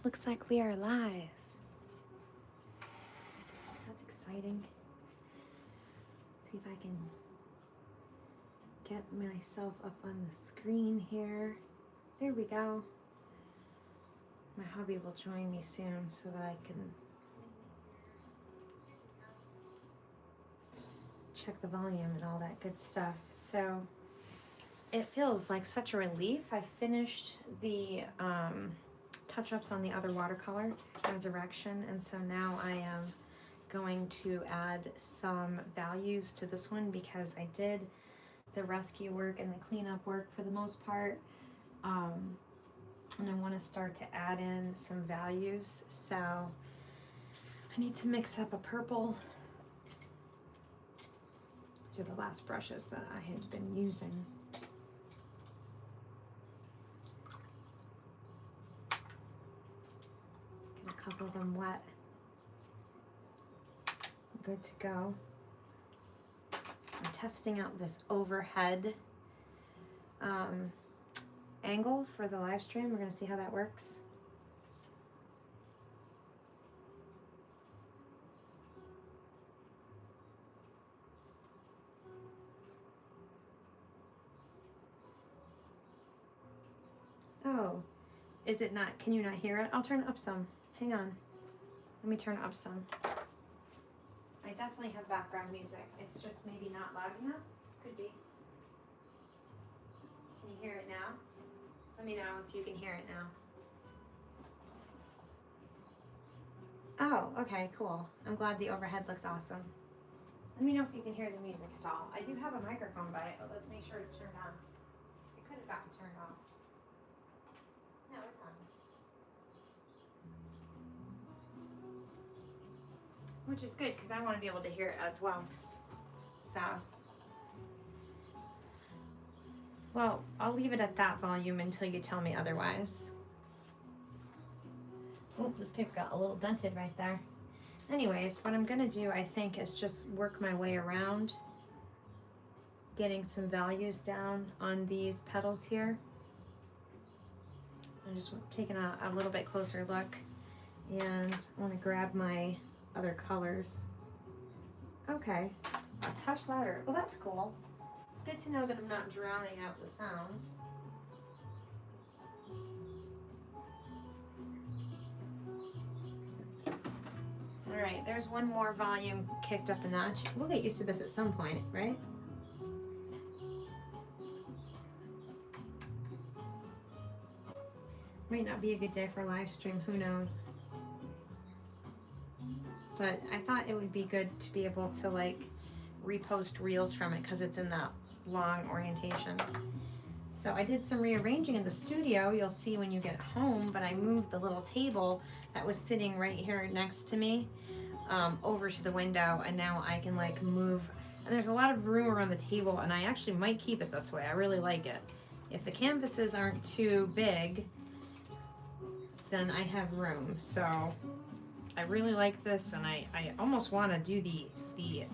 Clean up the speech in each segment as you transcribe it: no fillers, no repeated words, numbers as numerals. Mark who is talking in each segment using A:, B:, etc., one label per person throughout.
A: looks like we are live. That's exciting. See if I can get myself up on the screen here. There we go. My hubby will join me soon so that I can check the volume and all that good stuff. So it feels like such a relief. I finished the touch-ups on the other watercolor, Resurrection, and so now I am going to add some values to this one because I did the rescue work and the cleanup work for the most part, and I want to start to add in some values. So I need to mix up a purple. These are the last brushes that I had been using. Get a couple of them wet. Good to go. I'm testing out this overhead angle for the live stream. We're going to see how that works. Oh, is it not? Can you not hear it? I'll turn it up some. Hang on. Let me turn it up some. I definitely have background music. It's just maybe not loud enough. Could be. Can you hear it now? Let me know if you can hear it now. Oh, okay, cool. I'm glad the overhead looks awesome. Let me know if you can hear the music at all. I do have a microphone by it, but let's make sure it's turned on. It could have gotten turned off. No, it's on. Which is good because I want to be able to hear it as well. So, well, I'll leave it at that volume until you tell me otherwise. Oh, this paper got a little dented right there. Anyways, what I'm gonna do, I think, is just work my way around getting some values down on these petals here. I'm just taking a little bit closer look, and I want to grab my other colors. Okay, a touch louder. Well, that's cool. It's good to know that I'm not drowning out the sound. All right, there's one more volume kicked up a notch. We'll get used to this at some point, right? Might not be a good day for a live stream, who knows? But I thought it would be good to be able to like repost reels from it because it's in that long orientation. So I did some rearranging in the studio, you'll see when you get home, but I moved the little table that was sitting right here next to me over to the window, and now I can like move, and there's a lot of room around the table, and I actually might keep it this way. I really like it. If the canvases aren't too big, then I have room. So I really like this, and I almost want to do the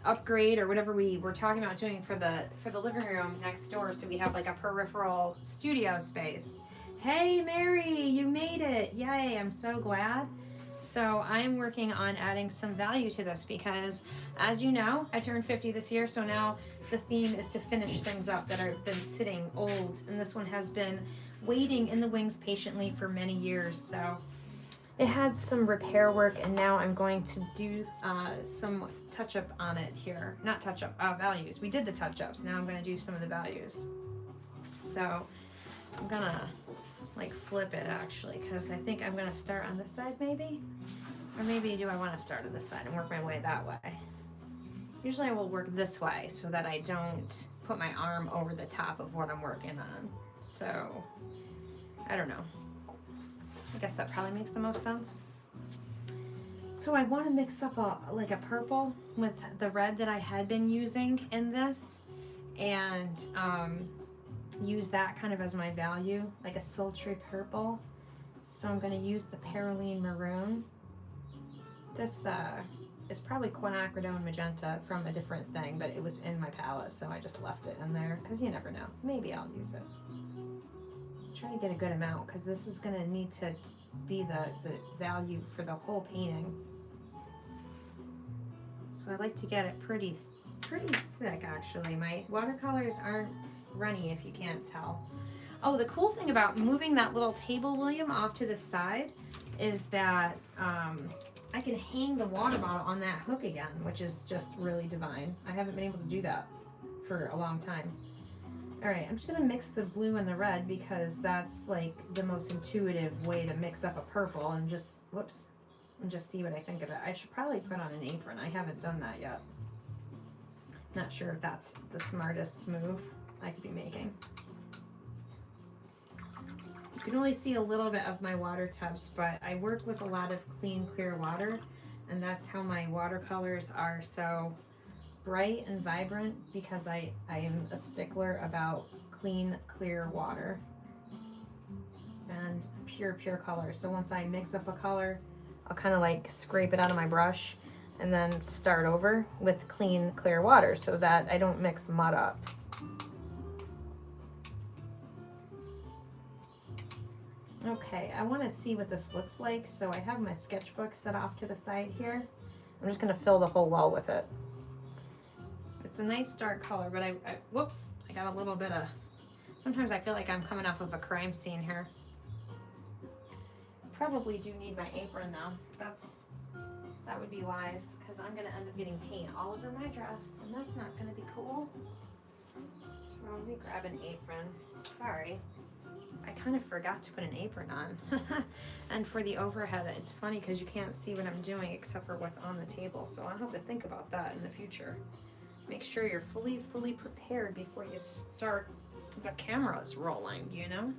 A: upgrade or whatever we were talking about doing for the living room next door, so we have like a peripheral studio space. Hey Mary, you made it. Yay, I'm so glad. So I'm working on adding some value to this because, as you know, I turned 50 this year, so now the theme is to finish things up that have been sitting old, and this one has been waiting in the wings patiently for many years. So it had some repair work, and now I'm going to do some touch-up on it here. Not touch-up, values. We did the touch-ups. Now I'm going to do some of the values. So I'm going to like flip it actually, because I think I'm going to start on this side maybe. Or maybe do I want to start on this side and work my way that way? Usually I will work this way so that I don't put my arm over the top of what I'm working on. So I don't know. I guess that probably makes the most sense. So I want to mix up like a purple with the red that I had been using in this, and use that kind of as my value, like a sultry purple. So I'm going to use the Perylene Maroon. This is probably quinacridone magenta from a different thing, but it was in my palette, so I just left it in there because you never know. Maybe I'll use it. Try to get a good amount because this is going to need to be the value for the whole painting. So I like to get it pretty thick actually. My watercolors aren't runny if you can't tell. Oh, the cool thing about moving that little table, William, off to the side is that I can hang the water bottle on that hook again, which is just really divine. I haven't been able to do that for a long time. All right, I'm just gonna mix the blue and the red because that's like the most intuitive way to mix up a purple and just, whoops, and just see what I think of it. I should probably put on an apron. I haven't done that yet. Not sure if that's the smartest move I could be making. You can only see a little bit of my water tubs, but I work with a lot of clean, clear water, and that's how my watercolors are so bright and vibrant, because I am a stickler about clean, clear water and pure color. So once I mix up a color, I'll kind of like scrape it out of my brush and then start over with clean, clear water so that I don't mix mud up. Okay, I want to see what this looks like, so I have my sketchbook set off to the side here. I'm just going to fill the whole wall with it. It's a nice dark color, but whoops, I got a little bit of, sometimes I feel like I'm coming off of a crime scene here. Probably do need my apron though. That would be wise, because I'm going to end up getting paint all over my dress, and that's not going to be cool. So let me grab an apron. Sorry. I kind of forgot to put an apron on. And for the overhead, it's funny because you can't see what I'm doing except for what's on the table. So I'll have to think about that in the future. Make sure you're fully prepared before you start the cameras rolling, you know?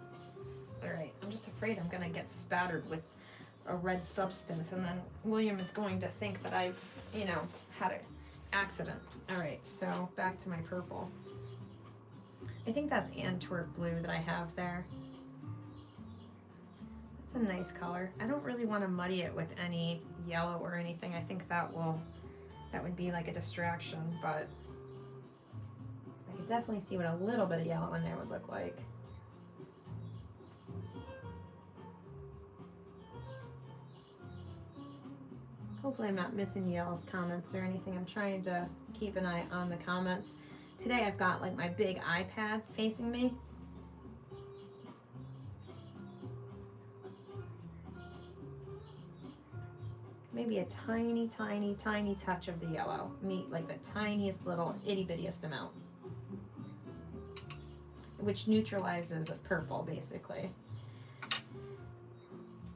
A: All right, I'm just afraid I'm gonna get spattered with a red substance, and then William is going to think that I've, you know, had an accident. All right, so back to my purple. I think that's Antwerp blue that I have there. It's a nice color. I don't really want to muddy it with any yellow or anything. I think that would be like a distraction, but I could definitely see what a little bit of yellow in there would look like. Hopefully I'm not missing y'all's comments or anything. I'm trying to keep an eye on the comments. Today I've got like my big iPad facing me. Maybe a tiny touch of the yellow. Like the tiniest little itty bittiest amount. Which neutralizes a purple basically.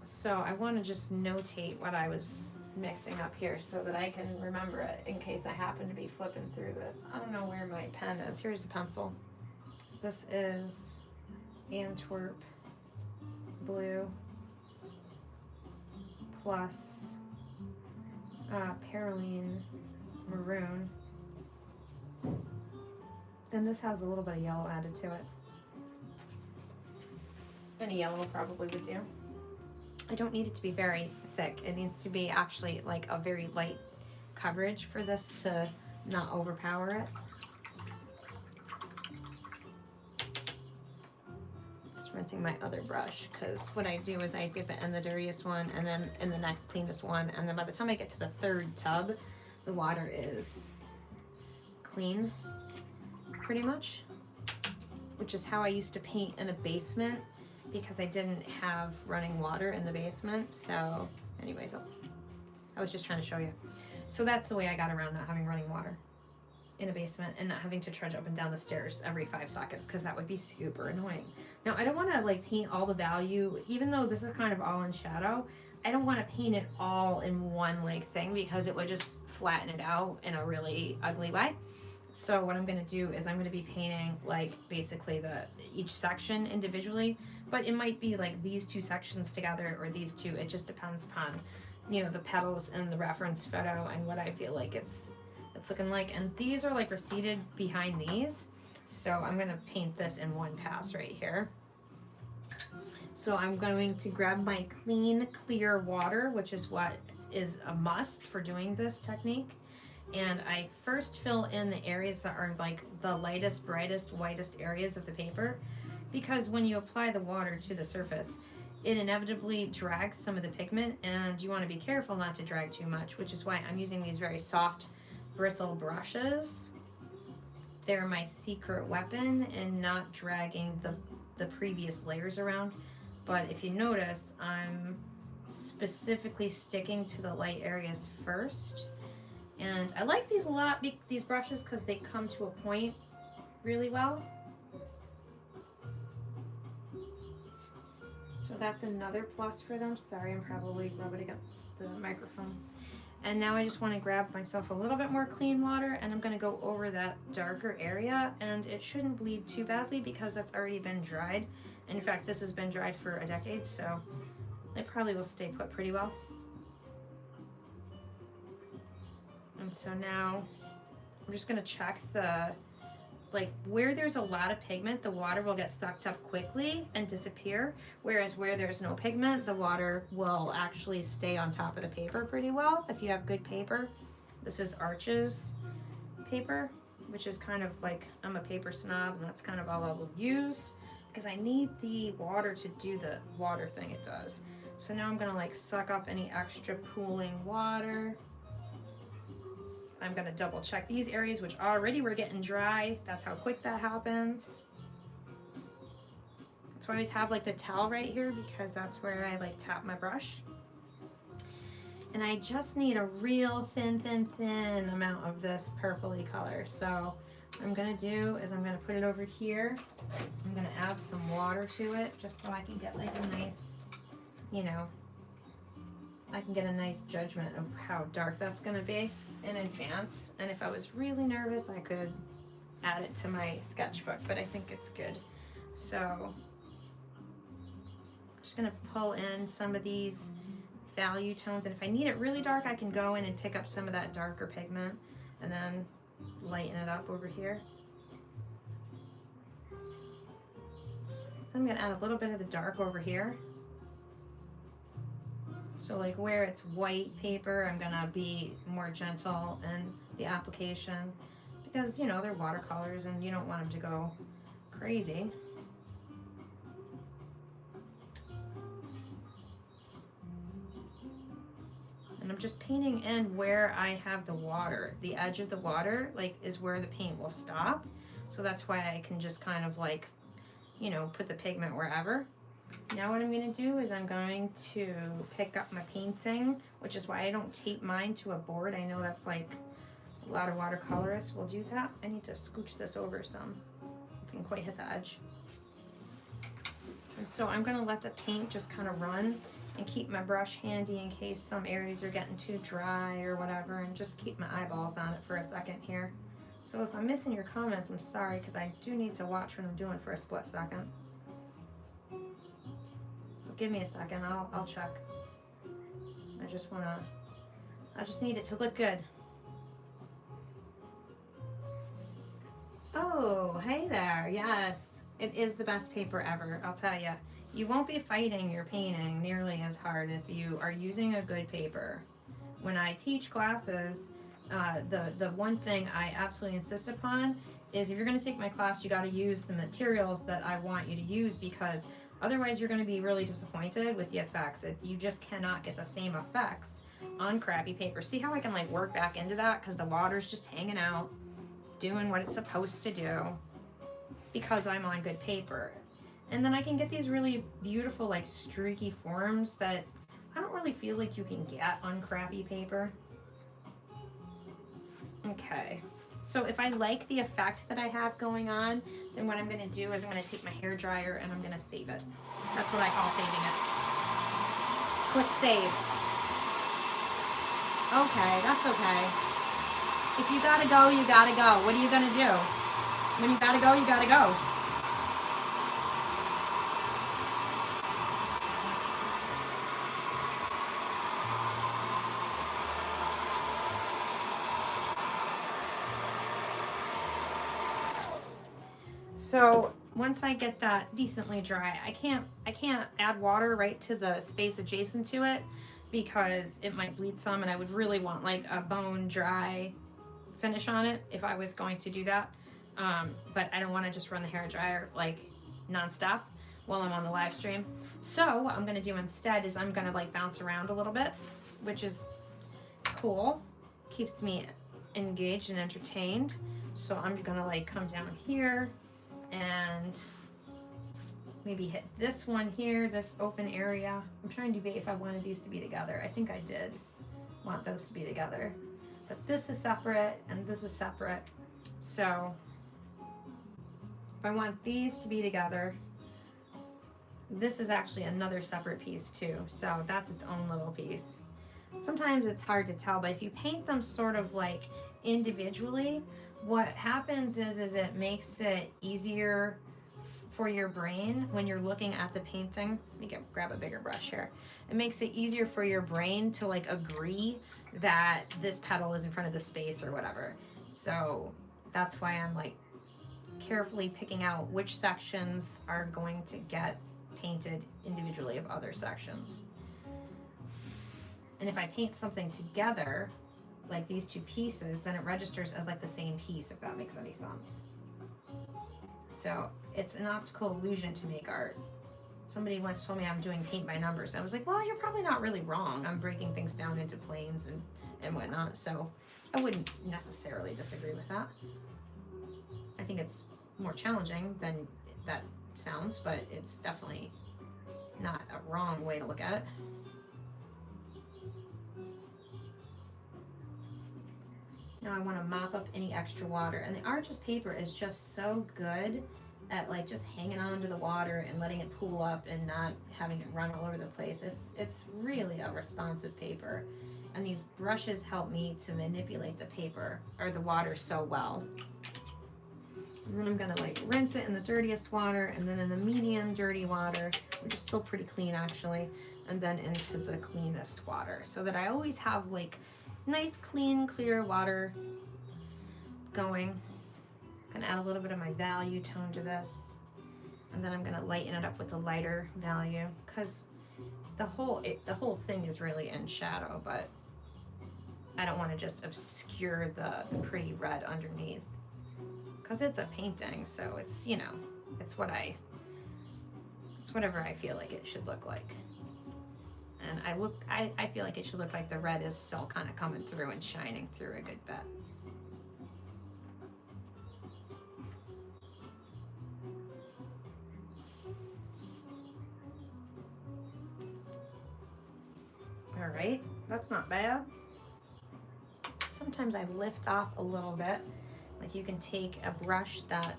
A: So I want to just notate what I was mixing up here so that I can remember it in case I happen to be flipping through this. I don't know where my pen is. Here's a pencil. This is Antwerp blue plus Paroline maroon. And this has a little bit of yellow added to it. Any yellow probably would do. I don't need it to be very thick. It needs to be actually like a very light coverage for this to not overpower it. Just rinsing my other brush, because what I do is I dip it in the dirtiest one and then in the next cleanest one, and then by the time I get to the third tub, the water is clean pretty much, which is how I used to paint in a basement, because I didn't have running water in the basement. So anyways, I was just trying to show you. So that's the way I got around not having running water in a basement and not having to trudge up and down the stairs every 5 seconds, because that would be super annoying. Now I don't want to like paint all the value, even though this is kind of all in shadow. I don't want to paint it all in one like thing, because it would just flatten it out in a really ugly way. So what I'm going to do is I'm going to be painting like basically each section individually, but it might be like these 2 sections together or these 2. It just depends upon, you know, the petals and the reference photo and what I feel like it's looking like. And these are like receded behind these. So I'm going to paint this in one pass right here. So I'm going to grab my clean, clear water, which is what is a must for doing this technique. And I first fill in the areas that are like the lightest, brightest, whitest areas of the paper, because when you apply the water to the surface, it inevitably drags some of the pigment, and you want to be careful not to drag too much, which is why I'm using these very soft bristle brushes. They're my secret weapon in not dragging the previous layers around. But if you notice, I'm specifically sticking to the light areas first. And I like these a lot, these brushes, because they come to a point really well. So that's another plus for them. Sorry, I'm probably rubbing against the microphone. And now I just want to grab myself a little bit more clean water, and I'm going to go over that darker area, and it shouldn't bleed too badly because that's already been dried. And in fact, this has been dried for a decade, so it probably will stay put pretty well. And so now I'm just going to check where there's a lot of pigment, the water will get sucked up quickly and disappear, whereas where there's no pigment, the water will actually stay on top of the paper pretty well if you have good paper. This is Arches paper, which is kind of like, I'm a paper snob, and that's kind of all I will use because I need the water to do the water thing it does. So now I'm gonna like suck up any extra pooling water. I'm gonna double check these areas which already were getting dry. That's how quick that happens. So I always have like the towel right here because that's where I like tap my brush. And I just need a real thin amount of this purpley color. So what I'm gonna do is I'm gonna put it over here. I'm gonna add some water to it just so I can get like a nice, you know, I can get a nice judgment of how dark that's gonna be in advance. And if I was really nervous, I could add it to my sketchbook, but I think it's good. So I'm just gonna pull in some of these value tones, and if I need it really dark, I can go in and pick up some of that darker pigment and then lighten it up over here. I'm gonna add a little bit of the dark over here. So like where it's white paper, I'm gonna be more gentle in the application because, you know, they're watercolors and you don't want them to go crazy. And I'm just painting in where I have the water. The edge of the water like is where the paint will stop. So that's why I can just kind of like, you know, put the pigment wherever. Now what I'm going to do is I'm going to pick up my painting, which is why I don't tape mine to a board. I know that's like a lot of watercolorists will do that. I need to scooch this over some. It didn't quite hit the edge. And so I'm going to let the paint just kind of run and keep my brush handy in case some areas are getting too dry or whatever, and just keep my eyeballs on it for a second here. So if I'm missing your comments, I'm sorry because I do need to watch what I'm doing for a split second. Give me a second, I'll check. I just need it to look good. Oh, hey there, yes. It is the best paper ever, I'll tell you. You won't be fighting your painting nearly as hard if you are using a good paper. When I teach classes, the one thing I absolutely insist upon is if you're gonna take my class, you gotta use the materials that I want you to use, because otherwise you're gonna be really disappointed with the effects. You just cannot get the same effects on crappy paper. See how I can like work back into that because the water's just hanging out, doing what it's supposed to do because I'm on good paper. And then I can get these really beautiful like streaky forms that I don't really feel like you can get on crappy paper. Okay, so if I like the effect that I have going on, then what I'm gonna do is I'm gonna take my hair dryer and I'm gonna save it. That's what I call saving it. Click save. Okay, that's okay. If you gotta go, you gotta go. What are you gonna do? When you gotta go, you gotta go. So once I get that decently dry, I can't add water right to the space adjacent to it because it might bleed some, and I would really want like a bone dry finish on it if I was going to do that. But I don't want to just run the hair dryer like nonstop. while I'm on the live stream. So what I'm gonna do instead is I'm gonna like bounce around a little bit, which is cool. Keeps me engaged and entertained. So I'm gonna like come down here and maybe hit this one here, this open area. I'm trying to debate if I wanted these to be together. I think I did want those to be together. But this is separate and this is separate. So if I want these to be together, this is actually another separate piece too. So that's its own little piece. Sometimes it's hard to tell, but if you paint them sort of like individually, what happens is it makes it easier for your brain when you're looking at the painting. Let me grab a bigger brush here. It makes it easier for your brain to like agree that this petal is in front of the space or whatever. So that's why I'm like carefully picking out which sections are going to get painted individually of other sections. And if I paint something together, like these two pieces, then it registers as like the same piece, if that makes any sense. So it's an optical illusion to make art. Somebody once told me I'm doing paint by numbers. I was like, well, you're probably not really wrong. I'm breaking things down into planes and whatnot. So I wouldn't necessarily disagree with that. I think it's more challenging than that sounds, but it's definitely not a wrong way to look at it. Now I want to mop up any extra water, and the Arches paper is just so good at like just hanging on to the water and letting it pool up and not having it run all over the place. It's really a responsive paper, and these brushes help me to manipulate the paper or the water so well. And then I'm gonna like rinse it in the dirtiest water, and then in the medium dirty water, which is still pretty clean actually, and then into the cleanest water, so that I always have like nice, clean, clear water going. I'm gonna add a little bit of my value tone to this, and then I'm gonna lighten it up with a lighter value, because the whole thing is really in shadow, but I don't want to just obscure the pretty red underneath, because it's a painting, so it's, you know, it's whatever I feel like it should look like. And I feel like it should look like the red is still kind of coming through and shining through a good bit. All right, that's not bad. Sometimes I lift off a little bit. Like you can take a brush that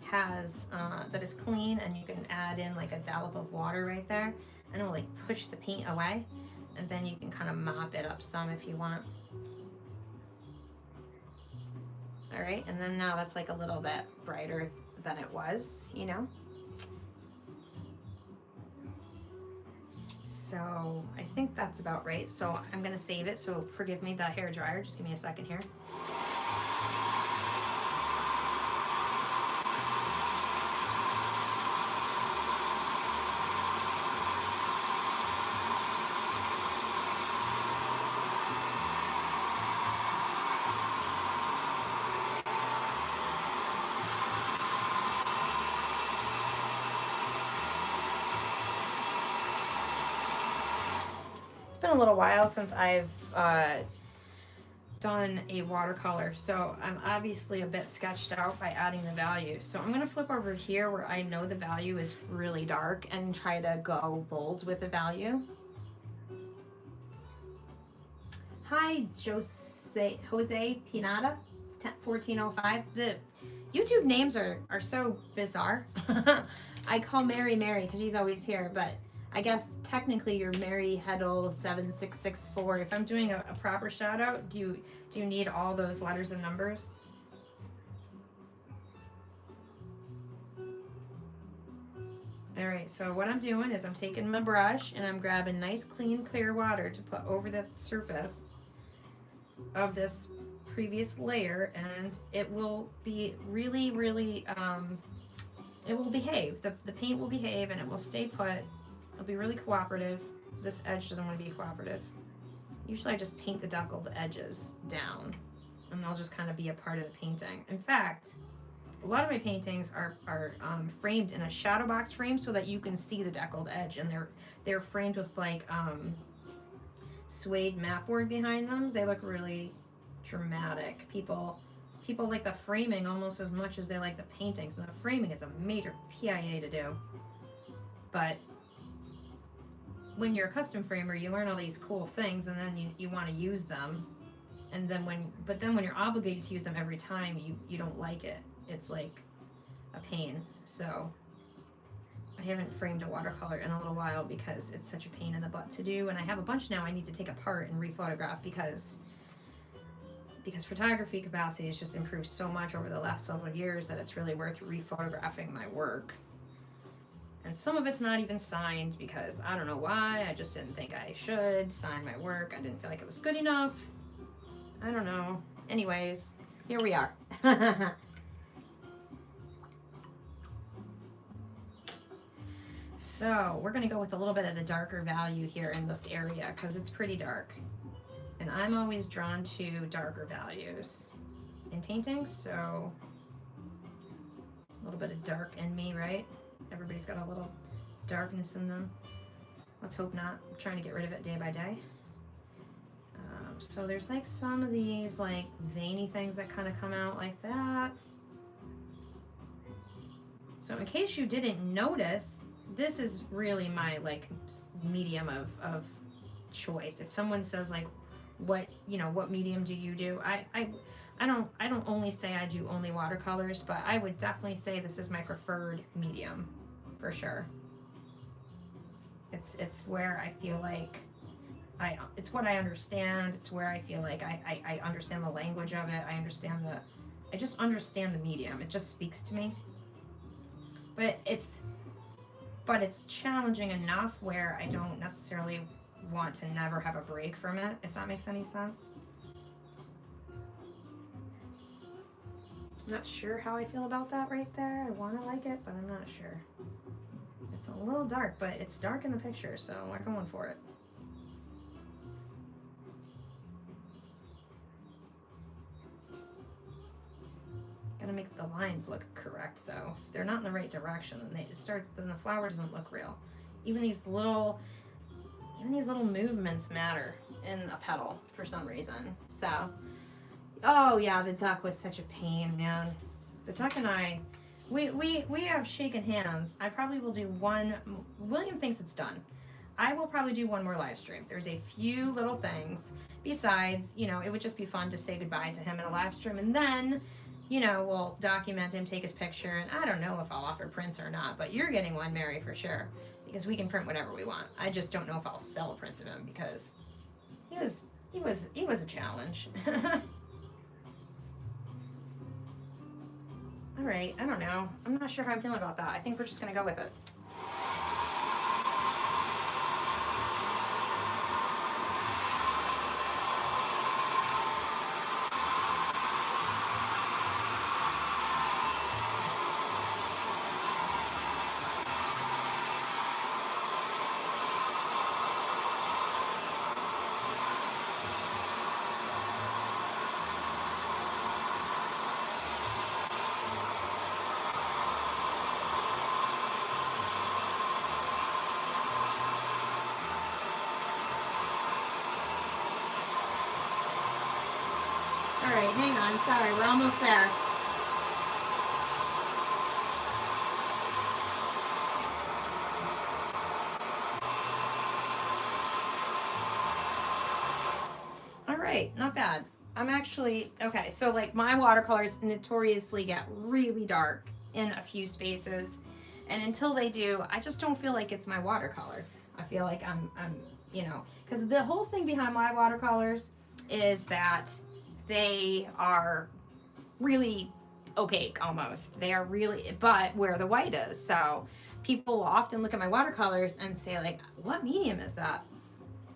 A: has, that is clean, and you can add in like a dollop of water right there, and it'll like push the paint away, and then you can kind of mop it up some if you want. All right, and then now that's like a little bit brighter than it was, you know? So I think that's about right. So I'm gonna save it, so forgive me the hair dryer, just give me a second here. It's been a little while since I've done a watercolor, so I'm obviously a bit sketched out by adding the value. So I'm gonna flip over here where I know the value is really dark and try to go bold with the value. Hi, Jose Pinata, 1405. The YouTube names are so bizarre. I call Mary because she's always here, but I guess technically you're Mary Heddle 7664. If I'm doing a proper shout out, do you need all those letters and numbers? All right, so what I'm doing is I'm taking my brush and I'm grabbing nice, clean, clear water to put over the surface of this previous layer, and it will be really, really, it will behave. The paint will behave and it will stay put. It'll be really cooperative. This edge doesn't want to be cooperative. Usually I just paint the deckled edges down, and they'll just kind of be a part of the painting. In fact, a lot of my paintings are framed in a shadow box frame so that you can see the deckled edge, and they're framed with like suede mat board behind them. They look really dramatic. People like the framing almost as much as they like the paintings, and the framing is a major PIA to do. But when you're a custom framer, you learn all these cool things, and then you want to use them, and then when you're obligated to use them every time, you don't like it. It's like a pain. So I haven't framed a watercolor in a little while because it's such a pain in the butt to do, and I have a bunch now I need to take apart and rephotograph because photography capacity has just improved so much over the last several years that it's really worth rephotographing my work. And some of it's not even signed because I don't know why. I just didn't think I should sign my work. I didn't feel like it was good enough. I don't know. Anyways, here we are. So we're gonna go with a little bit of the darker value here in this area because it's pretty dark. And I'm always drawn to darker values in paintings, so a little bit of dark in me, right? Everybody's got a little darkness in them. Let's hope not. I'm trying to get rid of it day by day. So there's like some of these like veiny things that kind of come out like that. So in case you didn't notice, this is really my like medium of choice. If someone says like, what medium do you do? I don't only say I do only watercolors, but I would definitely say this is my preferred medium for sure. It's where I feel like it's what I understand. It's where I feel like I understand the language of it. I just understand the medium. It just speaks to me. But it's challenging enough where I don't necessarily want to never have a break from it, if that makes any sense. I'm not sure how I feel about that right there. I want to like it, but I'm not sure. It's a little dark, but it's dark in the picture, so we're going for it. Gotta make the lines look correct though. If they're not in the right direction, then the flower doesn't look real. Even these little movements matter in a petal for some reason. So, oh yeah, the duck was such a pain, man. The duck and I, we have shaken hands. I probably will do one. William thinks it's done. I will probably do one more live stream. There's a few little things. Besides, it would just be fun to say goodbye to him in a live stream, and then we'll document him, take his picture, and I don't know if I'll offer prints or not, but you're getting one, Mary, for sure, because we can print whatever we want. I just don't know if I'll sell prints of him because he was a challenge. All right, I don't know. I'm not sure how I'm feeling about that. I think we're just gonna go with it. All right, hang on. Sorry, we're almost there. All right, not bad. I'm actually, okay, so like my watercolors notoriously get really dark in a few spaces. And until they do, I just don't feel like it's my watercolor. I feel like I'm because the whole thing behind my watercolors is that they are really opaque almost. They are really, but where the white is. So people will often look at my watercolors and say like, what medium is that?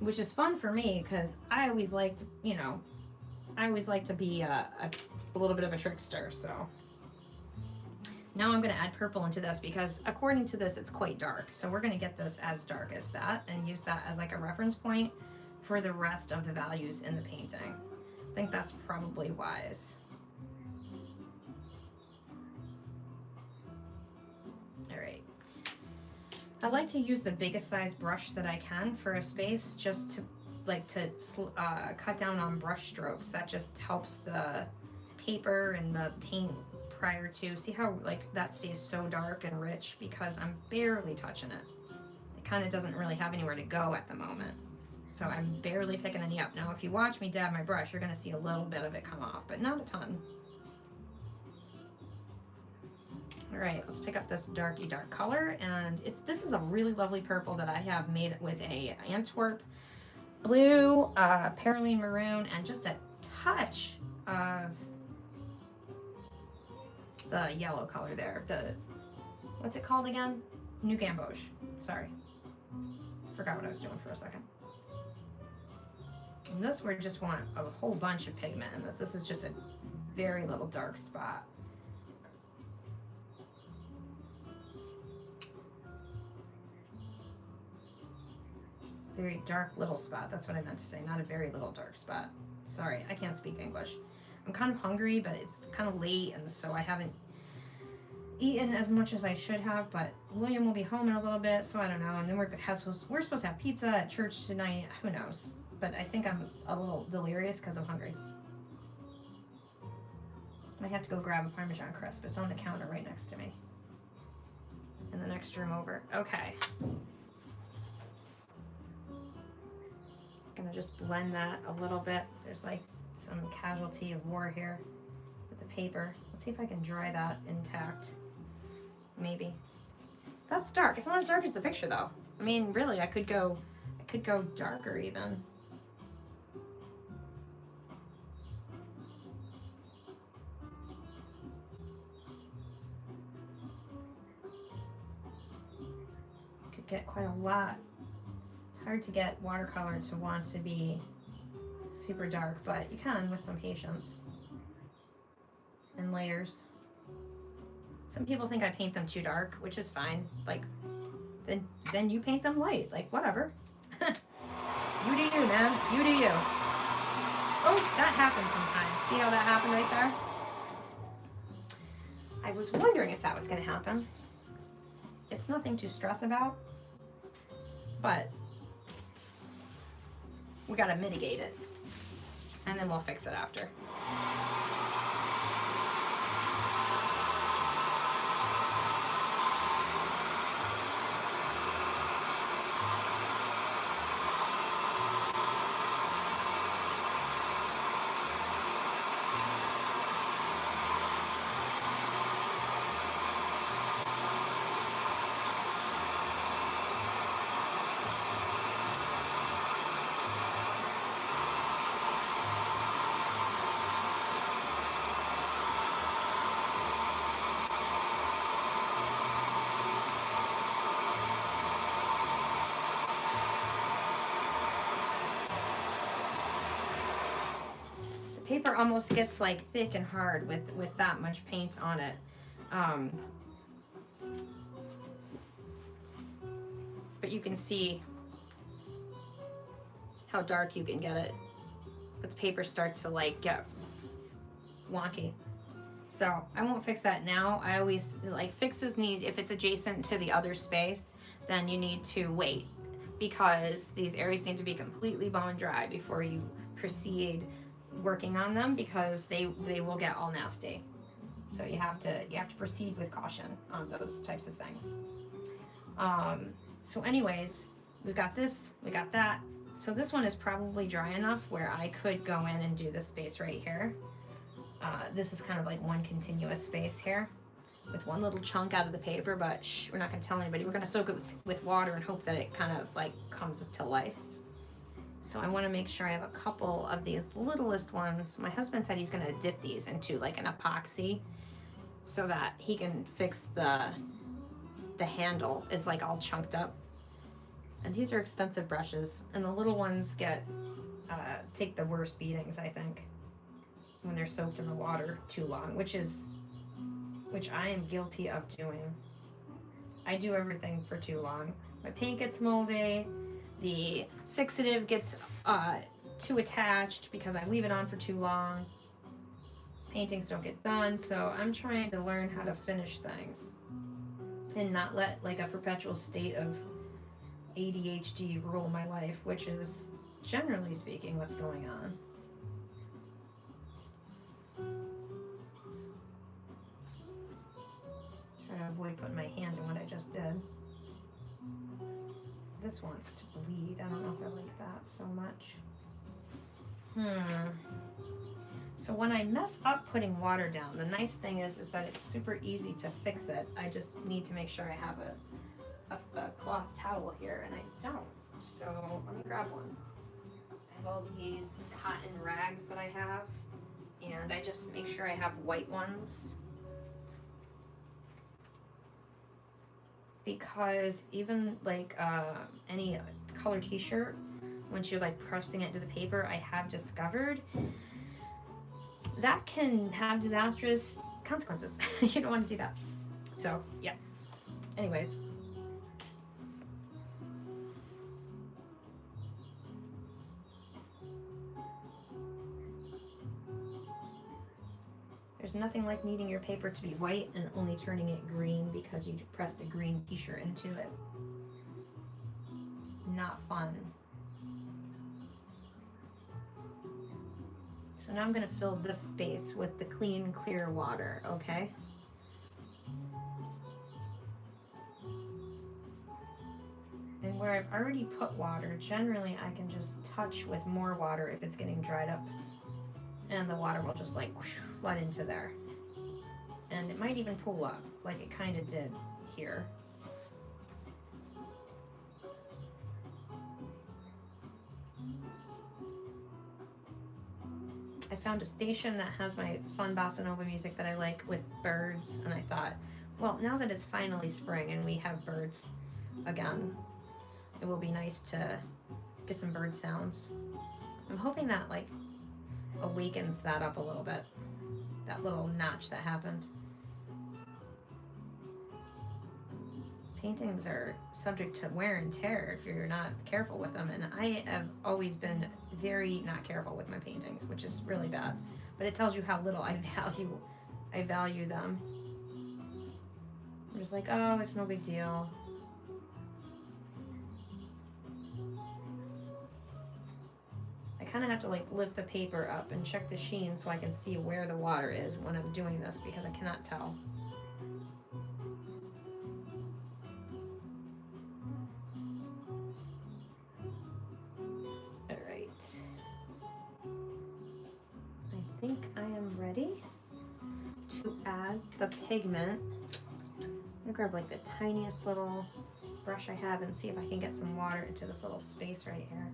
A: Which is fun for me because I always like to, be a little bit of a trickster. So now I'm going to add purple into this because according to this, it's quite dark. So we're going to get this as dark as that and use that as like a reference point for the rest of the values in the painting. I think that's probably wise. All right. I like to use the biggest size brush that I can for a space, just to cut down on brush strokes. That just helps the paper and the paint prior to. See how like that stays so dark and rich because I'm barely touching it. It kind of doesn't really have anywhere to go at the moment. So I'm barely picking any up. Now if you watch me dab my brush, you're gonna see a little bit of it come off, but not a ton. All right, let's pick up this darky dark color, and this is a really lovely purple that I have made with a Antwerp blue, Perylene maroon, and just a touch of the yellow color there. What's it called again? New Gamboge. Sorry, forgot what I was doing for a second. And this, we just want a whole bunch of pigment in this. This is just a very little dark spot. Very dark little spot. That's what I meant to say, not a very little dark spot. Sorry, I can't speak English. I'm kind of hungry, but it's kind of late, and so I haven't eaten as much as I should have, but William will be home in a little bit, so I don't know. And then we're supposed to have pizza at church tonight. Who knows? But I think I'm a little delirious because I'm hungry. I have to go grab a Parmesan crisp. It's on the counter right next to me in the next room over. Okay. Gonna just blend that a little bit. There's like some casualty of war here with the paper. Let's see if I can dry that intact. Maybe. That's dark. It's not as dark as the picture though. I mean, really, I could go darker even. Could get quite a lot. It's hard to get watercolor to want to be super dark, but you can with some patience and layers. Some people think I paint them too dark, which is fine. Like, then you paint them light. Like, whatever. You do you, man. You do you. Oh, that happens sometimes. See how that happened right there? I was wondering if that was going to happen. It's nothing to stress about, but we got to mitigate it, and then we'll fix it after. Paper almost gets like thick and hard with that much paint on it. But you can see how dark you can get it. But the paper starts to like get wonky. So I won't fix that now. I always like fixes need, if it's adjacent to the other space, then you need to wait because these areas need to be completely bone dry before you proceed working on them because they will get all nasty. So you have to proceed with caution on those types of things. So anyways, we've got this, we got that. So this one is probably dry enough where I could go in and do this space right here. This is kind of like one continuous space here with one little chunk out of the paper, but shh, we're not gonna tell anybody. We're gonna soak it with water and hope that it kind of like comes to life. So I want to make sure I have a couple of these littlest ones. My husband said he's going to dip these into like an epoxy so that he can fix the handle is like all chunked up. And these are expensive brushes, and the little ones take the worst beatings, I think, when they're soaked in the water too long, which I am guilty of doing. I do everything for too long. My paint gets moldy, the fixative gets too attached because I leave it on for too long. Paintings don't get done, so I'm trying to learn how to finish things. and not let like a perpetual state of ADHD rule my life, which is generally speaking what's going on. Trying to avoid putting my hand in what I just did. This wants to bleed. I don't know if I like that so much. So when I mess up putting water down, the nice thing is that it's super easy to fix it. I just need to make sure I have a cloth towel here, and I don't. So let me grab one. I have all these cotton rags that I have, and I just make sure I have white ones. Because even like any color t-shirt, once you're like pressing it into the paper, I have discovered that can have disastrous consequences. You don't want to do that. So yeah. Anyways. There's nothing like needing your paper to be white and only turning it green because you pressed a green t-shirt into it. Not fun. So now I'm going to fill this space with the clean, clear water, okay? And where I've already put water, generally I can just touch with more water if it's getting dried up. And the water will just like whoosh, flood into there. And it might even pool up, like it kind of did here. I found a station that has my fun bossa nova music that I like with birds, and I thought, well, now that it's finally spring and we have birds again, it will be nice to get some bird sounds. I'm hoping that like awakens that up a little bit, that little notch that happened. Paintings are subject to wear and tear if you're not careful with them, and I have always been very not careful with my paintings, which is really bad, but it tells you how little I value them. I'm just like, oh, it's no big deal. I kind of have to like lift the paper up and check the sheen so I can see where the water is when I'm doing this, because I cannot tell. All right. I think I am ready to add the pigment. I'm gonna grab like the tiniest little brush I have and see if I can get some water into this little space right here.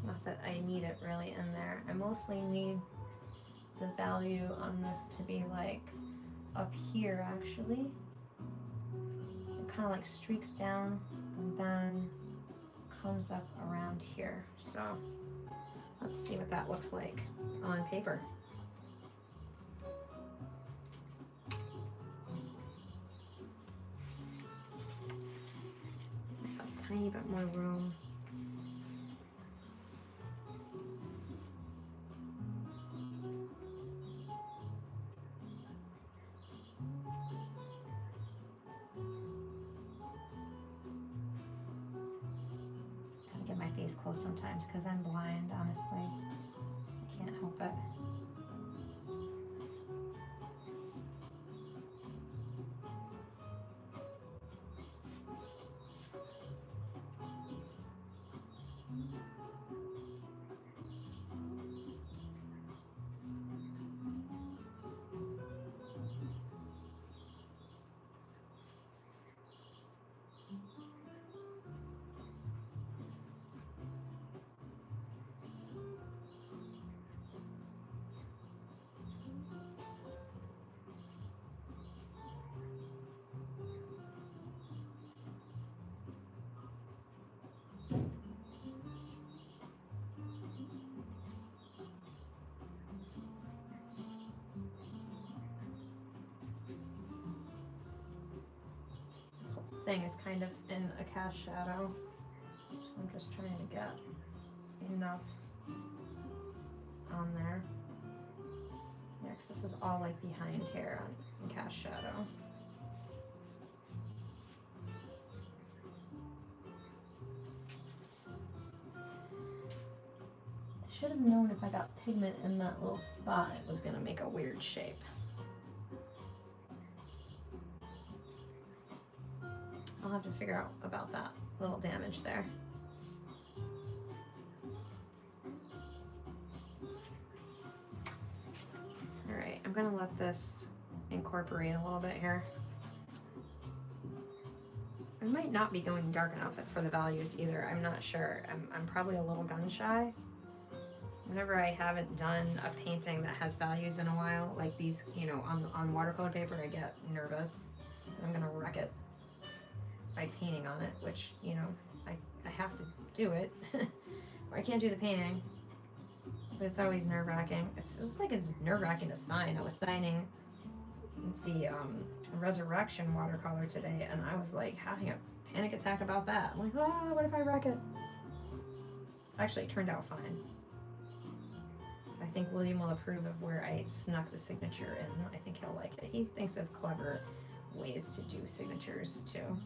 A: Not that I need it really in there. I mostly need the value on this to be like up here actually. It kind of like streaks down and then comes up around here. So let's see what that looks like on paper. Just have a tiny bit more room. Face close sometimes because I'm blind, honestly. I can't help it. Thing is kind of in a cast shadow, so I'm just trying to get enough on there. Yeah, because this is all like behind here in cast shadow. I should have known if I got pigment in that little spot, it was going to make a weird shape. I'll have to figure out about that little damage there. All right, I'm gonna let this incorporate a little bit here. I might not be going dark enough for the values either. I'm not sure. I'm probably a little gun shy. Whenever I haven't done a painting that has values in a while, like these, you know, on watercolor paper, I get nervous. I'm gonna wreck it by painting on it, which, you know, I have to do it. Or I can't do the painting. But it's always nerve-wracking. It's just like it's nerve-wracking to sign. I was signing the Resurrection watercolor today, and I was like having a panic attack about that. I'm like, oh, what if I wreck it? Actually, it turned out fine. I think William will approve of where I snuck the signature in. I think he'll like it. He thinks of clever ways to do signatures too.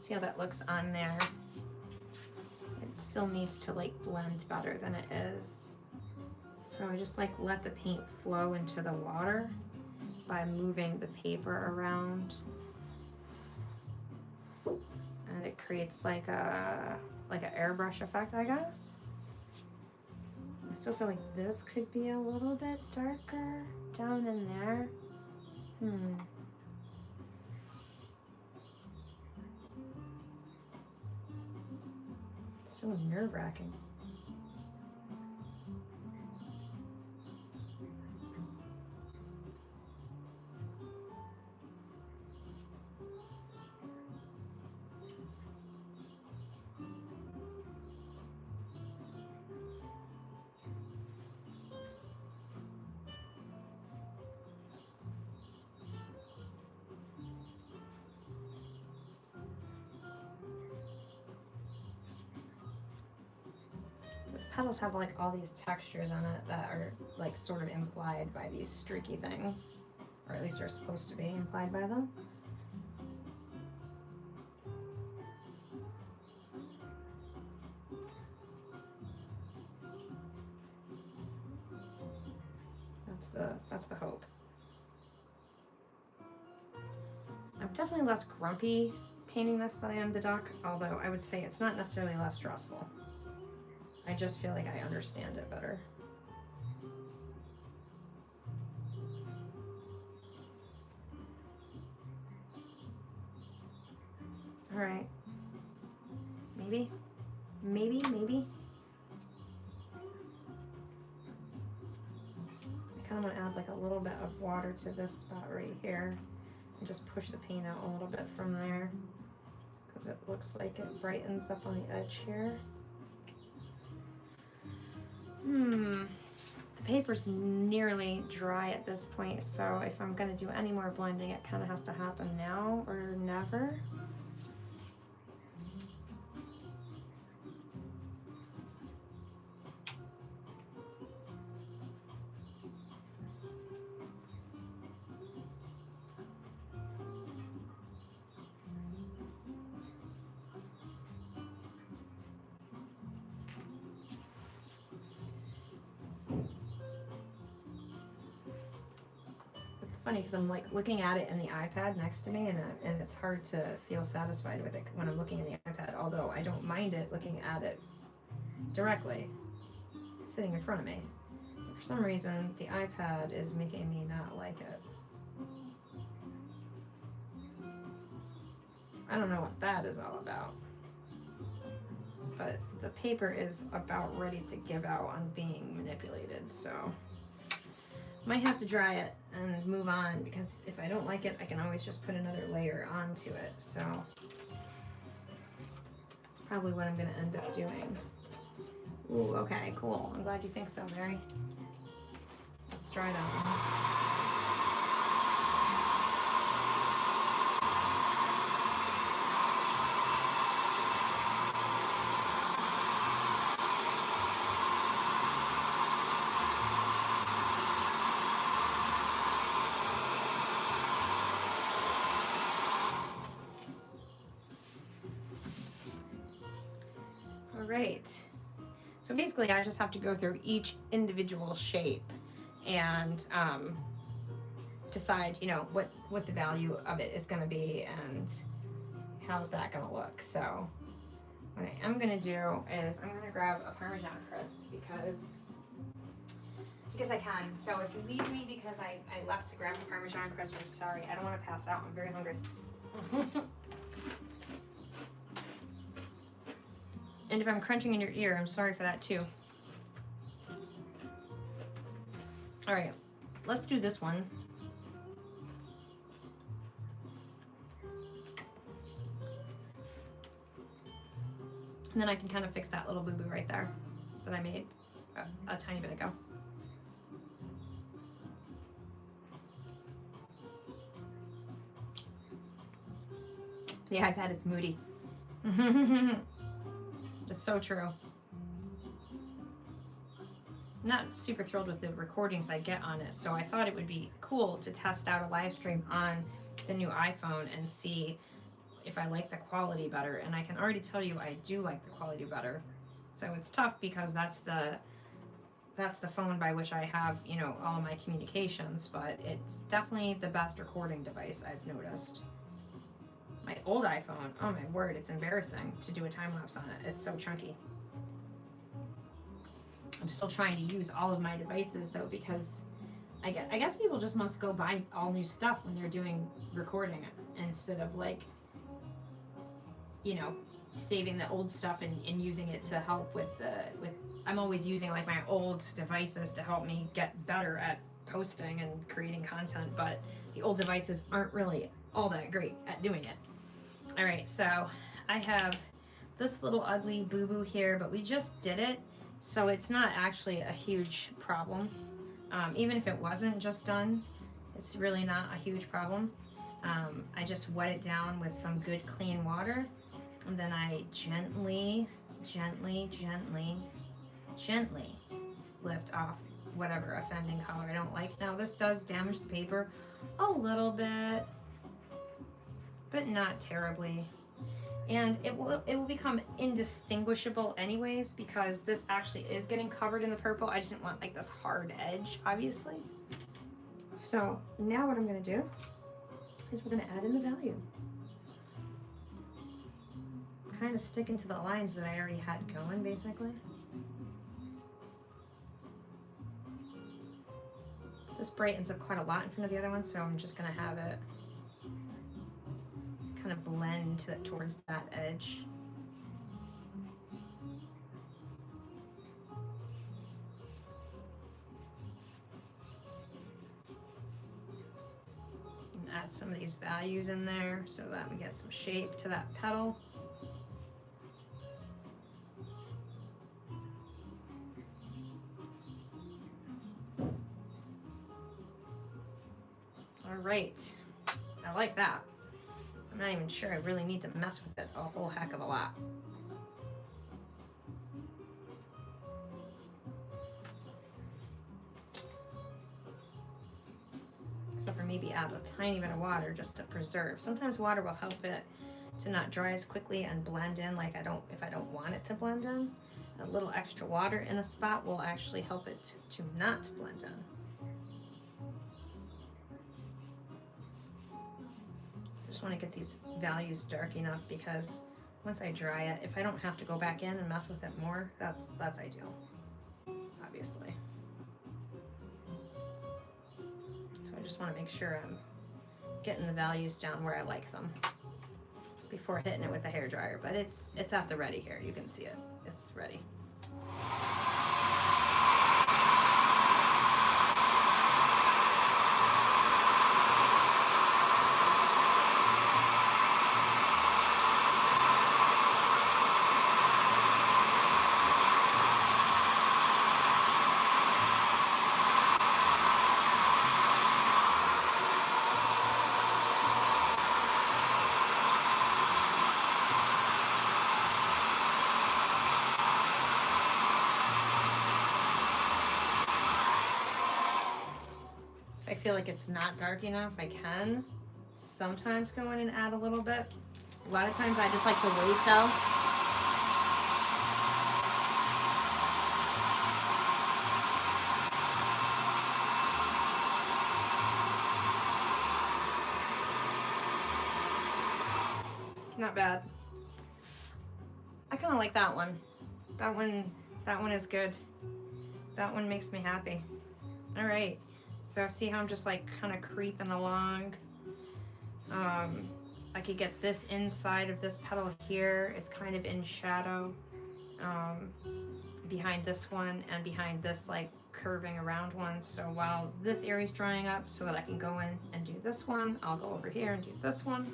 A: See how that looks on there. It still needs to like blend better than it is. So I just like let the paint flow into the water by moving the paper around. And it creates like an airbrush effect, I guess. I still feel like this could be a little bit darker down in there. So nerve-wracking. Petals have like all these textures on it that are like sort of implied by these streaky things, or at least are supposed to be implied by them. That's the hope. I'm definitely less grumpy painting this than I am the duck, although I would say it's not necessarily less stressful. I just feel like I understand it better. All right. Maybe. I kind of want to add like a little bit of water to this spot right here and just push the paint out a little bit from there because it looks like it brightens up on the edge here. The paper's nearly dry at this point, so if I'm gonna do any more blending, it kind of has to happen now or never. Funny because I'm like looking at it in the iPad next to me, and it's hard to feel satisfied with it when I'm looking in the iPad, although I don't mind it looking at it directly sitting in front of me. But for some reason the iPad is making me not like it. I don't know what that is all about, but the paper is about ready to give out on being manipulated, so might have to dry it and move on, because if I don't like it, I can always just put another layer onto it. So probably what I'm gonna end up doing. Ooh, okay, cool. I'm glad you think so, Mary. Let's try that one. right. So basically I just have to go through each individual shape and decide, you know, what the value of it is going to be and how's that going to look. So what I am going to do is I'm going to grab a Parmesan crisp because I can. So if you leave me because I left to grab a Parmesan crisp, I'm sorry. I don't want to pass out. I'm very hungry. And if I'm crunching in your ear, I'm sorry for that too. All right, let's do this one. And then I can kind of fix that little boo-boo right there that I made a tiny bit ago. The iPad is moody. That's so true. I'm not super thrilled with the recordings I get on it, so I thought it would be cool to test out a live stream on the new iPhone and see if I like the quality better. And I can already tell you I do like the quality better. So it's tough because that's the phone by which I have, you know, all my communications, but it's definitely the best recording device I've noticed. My old iPhone, oh my word, it's embarrassing to do a time lapse on it. It's so chunky. I'm still trying to use all of my devices though, because I guess people just must go buy all new stuff when they're doing recording instead of, like, you know, saving the old stuff and using it to help with I'm always using like my old devices to help me get better at posting and creating content, but the old devices aren't really all that great at doing it. All right, so I have this little ugly boo-boo here, but we just did it, so it's not actually a huge problem. Even if it wasn't just done, it's really not a huge problem. I just wet it down with some good clean water, and then I gently lift off whatever offending color I don't like. Now this does damage the paper a little bit, but not terribly. And it will become indistinguishable anyways, because this actually is getting covered in the purple. I just didn't want like this hard edge, obviously. So now what I'm gonna do is we're gonna add in the value. Kind of sticking to the lines that I already had going, basically. This brightens up quite a lot in front of the other one, so I'm just gonna have it kind of blend towards that edge. And add some of these values in there so that we get some shape to that petal. All right, I like that. I'm not even sure I really need to mess with it a whole heck of a lot. Except for maybe add a tiny bit of water just to preserve. Sometimes water will help it to not dry as quickly and blend in like if I don't want it to blend in. A little extra water in a spot will actually help it to not blend in. Just want to get these values dark enough because once I dry it, if I don't have to go back in and mess with it more, that's ideal, obviously. So I just want to make sure I'm getting the values down where I like them before hitting it with the hairdryer. But it's at the ready here. You can see it. It's ready. I feel like it's not dark enough, I can sometimes go in and add a little bit. A lot of times I just like to wait though. not bad. I kind of like that one. That one is good. That one makes me happy. All right, so see how I'm just like kind of creeping along. I could get this inside of this petal here. It's kind of in shadow behind this one and behind this like curving around one. So while this area is drying up so that I can go in and do this one, I'll go over here and do this one.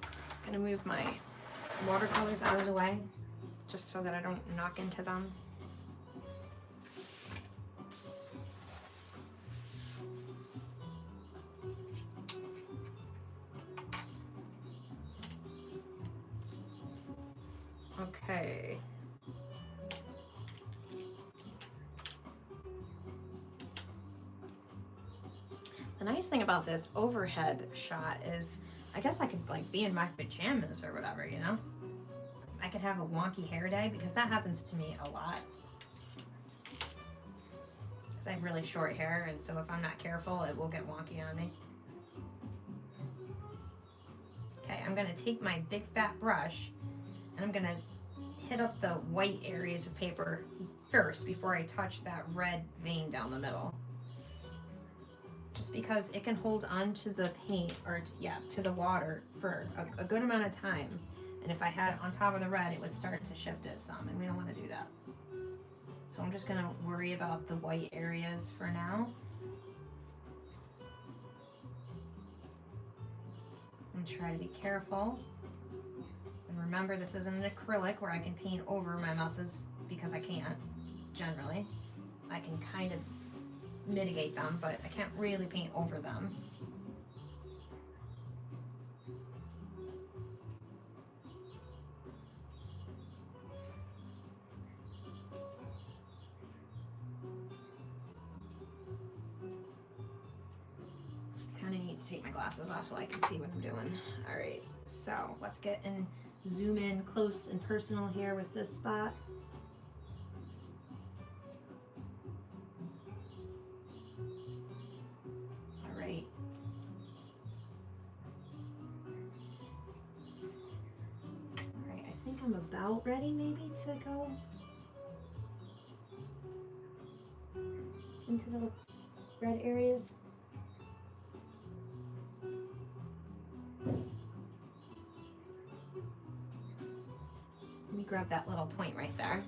A: I'm gonna move my watercolors out of the way just so that I don't knock into them. Okay. The nice thing about this overhead shot is I guess I could like be in my pajamas or whatever, you know? I could have a wonky hair day because that happens to me a lot. Because I have really short hair, and so if I'm not careful, it will get wonky on me. Okay, I'm gonna take my big fat brush and I'm gonna hit up the white areas of paper first before I touch that red vein down the middle. Just because it can hold on to the paint or to the water for a good amount of time. And if I had it on top of the red, it would start to shift it some, and we don't want to do that. So I'm just gonna worry about the white areas for now. And try to be careful. And remember, this isn't an acrylic where I can paint over my messes because I can't, generally. I can kind of mitigate them, but I can't really paint over them. Kind of need to take my glasses off so I can see what I'm doing. All right, so let's get and zoom in close and personal here with this spot. I'm about ready maybe to go into the red areas. Let me grab that little point right there.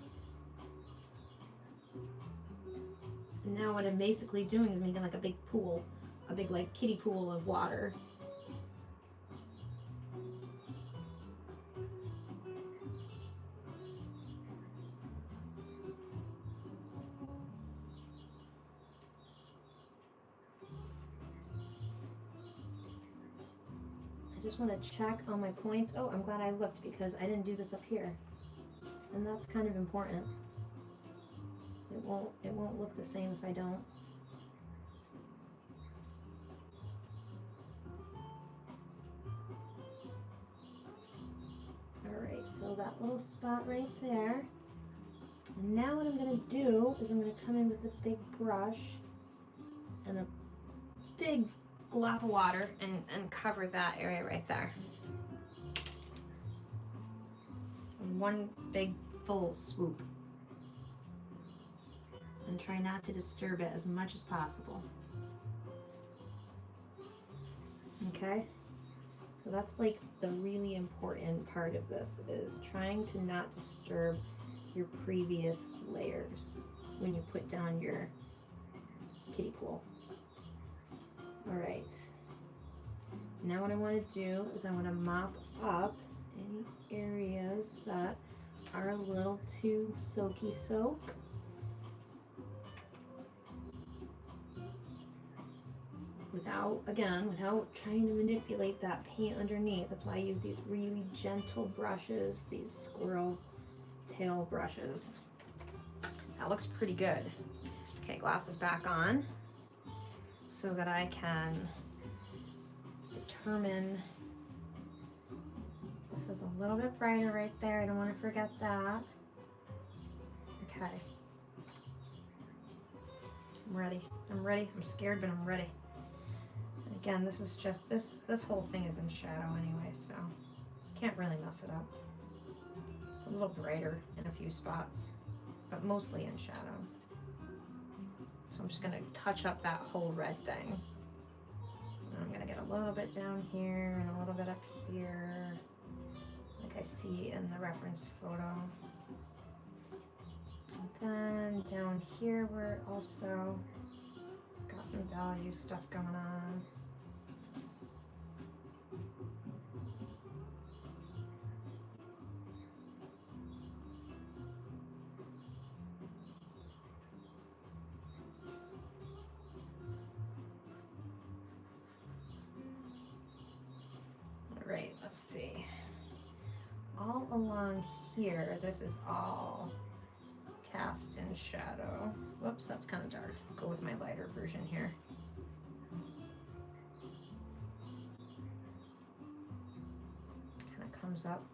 A: And now what I'm basically doing is making like a big pool, a big like kiddie pool of water. I just want to check on my points. Oh, I'm glad I looked because I didn't do this up here. And that's kind of important. It won't look the same if I don't. All right, fill that little spot right there. And now what I'm gonna do is I'm gonna come in with a big brush and a big glop of water and cover that area right there. And one big full swoop. And try not to disturb it as much as possible. Okay? So that's like the really important part of this, is trying to not disturb your previous layers when you put down your kiddie pool. All right. Now what I want to do is I want to mop up any areas that are a little too soaky soak. Without trying to manipulate that paint underneath. That's why I use these really gentle brushes, these squirrel tail brushes. That looks pretty good. Okay, glasses back on so that I can determine. This is a little bit brighter right there. I don't want to forget that. Okay. I'm ready. I'm scared, but I'm ready. Again, this is just, this whole thing is in shadow anyway, so can't really mess it up. It's a little brighter in a few spots, but mostly in shadow. So I'm just gonna touch up that whole red thing. And I'm gonna get a little bit down here and a little bit up here, like I see in the reference photo. And then down here we're also got some value stuff going on. All right, let's see. All along here, this is all cast in shadow. Whoops, that's kind of dark. Go with my lighter version here. Kind of comes up.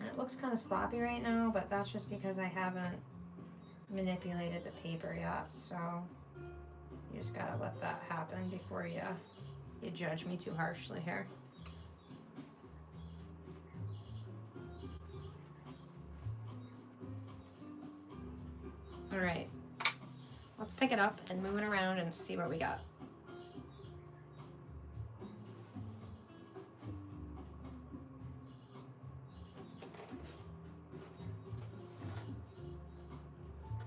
A: And it looks kind of sloppy right now, but that's just because I haven't manipulated the paper yet, so you just gotta let that happen before you judge me too harshly here. All right, let's pick it up and move it around and see what we got.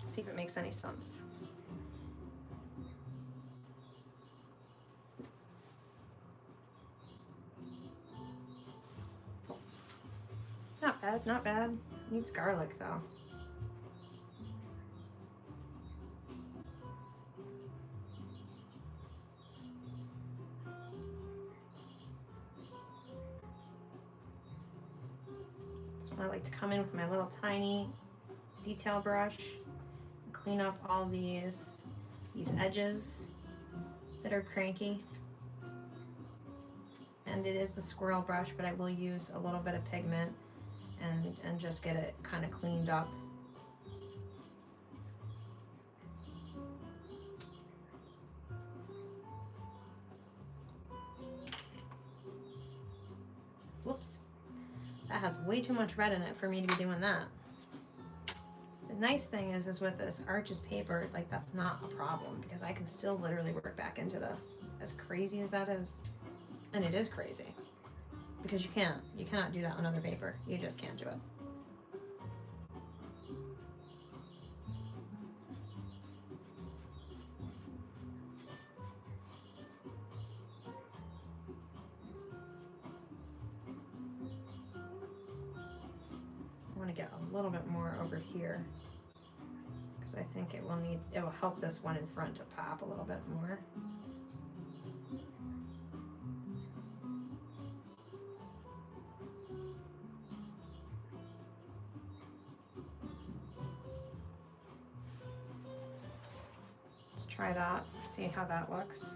A: See if it makes any sense. Not bad, not bad. Needs garlic though. So I like to come in with my little tiny detail brush, clean up all these edges that are cranky. And it is the squirrel brush, but I will use a little bit of pigment and just get it kind of cleaned up. Whoops. That has way too much red in it for me to be doing that. The nice thing is with this Arches paper, like that's not a problem because I can still literally work back into this. As crazy as that is. And it is crazy. Because you cannot do that on other paper. You just can't do it. I want to get a little bit more over here because I think it will help this one in front to pop a little bit more. Try that, see how that looks.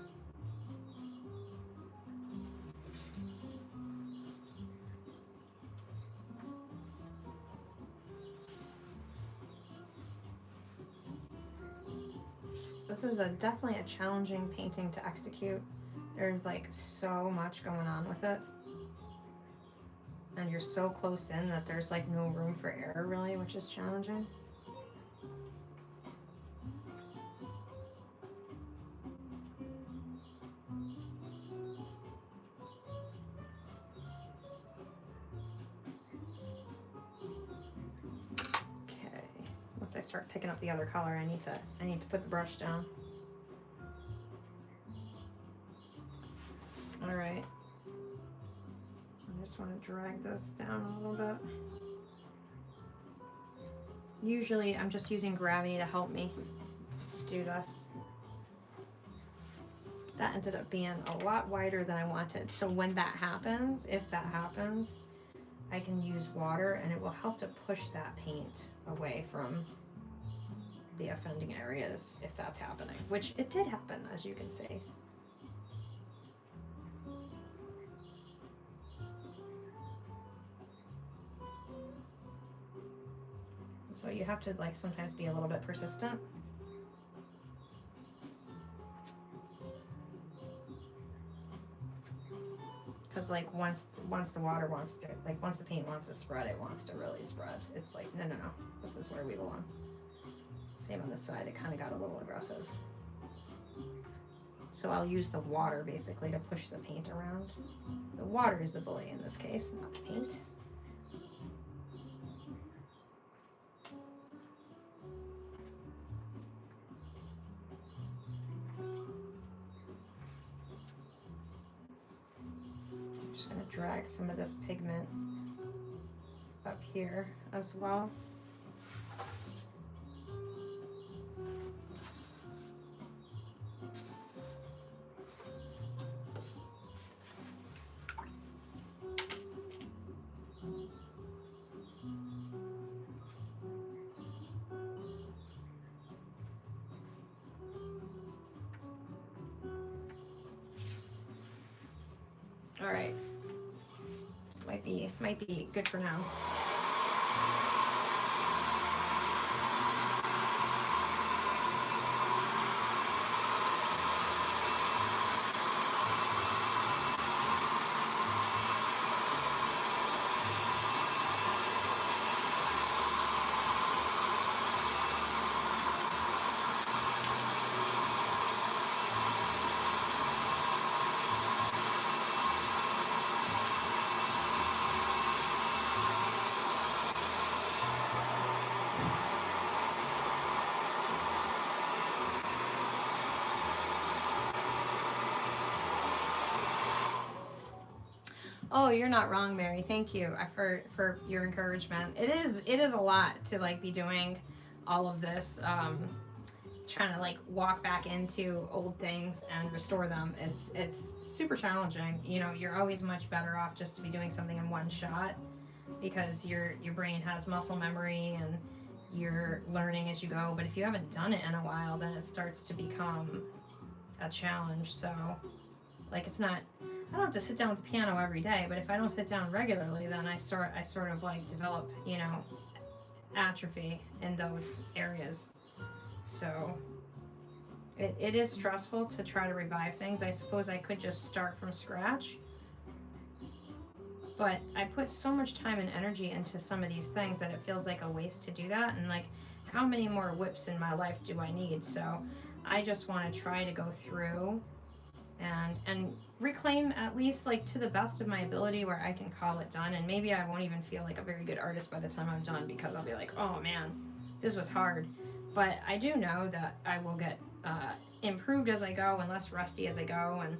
A: This is definitely a challenging painting to execute. There's like so much going on with it. And you're so close in that there's like no room for error really, which is challenging. Once I start picking up the other color, I need to put the brush down. All right. I just want to drag this down a little bit. Usually I'm just using gravity to help me do this. That ended up being a lot wider than I wanted. So when that happens, if that happens, I can use water and it will help to push that paint away from the offending areas if that's happening, which it did happen, as you can see. So you have to like sometimes be a little bit persistent. Because like once the water wants to, like once the paint wants to spread, it wants to really spread. It's like, no, this is where we belong. Same on this side, it kind of got a little aggressive. So I'll use the water basically to push the paint around. The water is the bully in this case, not the paint. I'm just gonna drag some of this pigment up here as well. All right, might be good for now. Oh, you're not wrong, Mary. Thank you for your encouragement. It is a lot to like be doing all of this, trying to like walk back into old things and restore them. It's super challenging. You know, you're always much better off just to be doing something in one shot because your brain has muscle memory and you're learning as you go. But if you haven't done it in a while, then it starts to become a challenge. So like it's not, I don't have to sit down with the piano every day, but if I don't sit down regularly, then I sort of like develop, you know, atrophy in those areas. So it is stressful to try to revive things. I suppose I could just start from scratch, but I put so much time and energy into some of these things that it feels like a waste to do that. And like, how many more whips in my life do I need? So I just want to try to go through and reclaim, at least like to the best of my ability, where I can call it done. And maybe I won't even feel like a very good artist by the time I'm done, because I'll be like, oh man, this was hard. But I do know that I will get improved as I go and less rusty as I go. And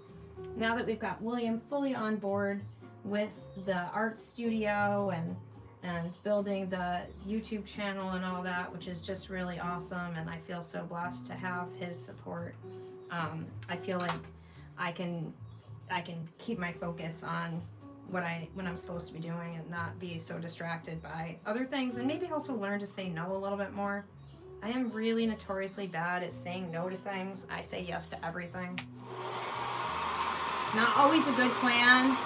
A: now that we've got William fully on board with the art studio and building the YouTube channel and all that, which is just really awesome, and I feel so blessed to have his support. I feel like I can keep my focus on what I'm supposed to be doing and not be so distracted by other things, and maybe also learn to say no a little bit more. I am really notoriously bad at saying no to things. I say yes to everything. Not always a good plan.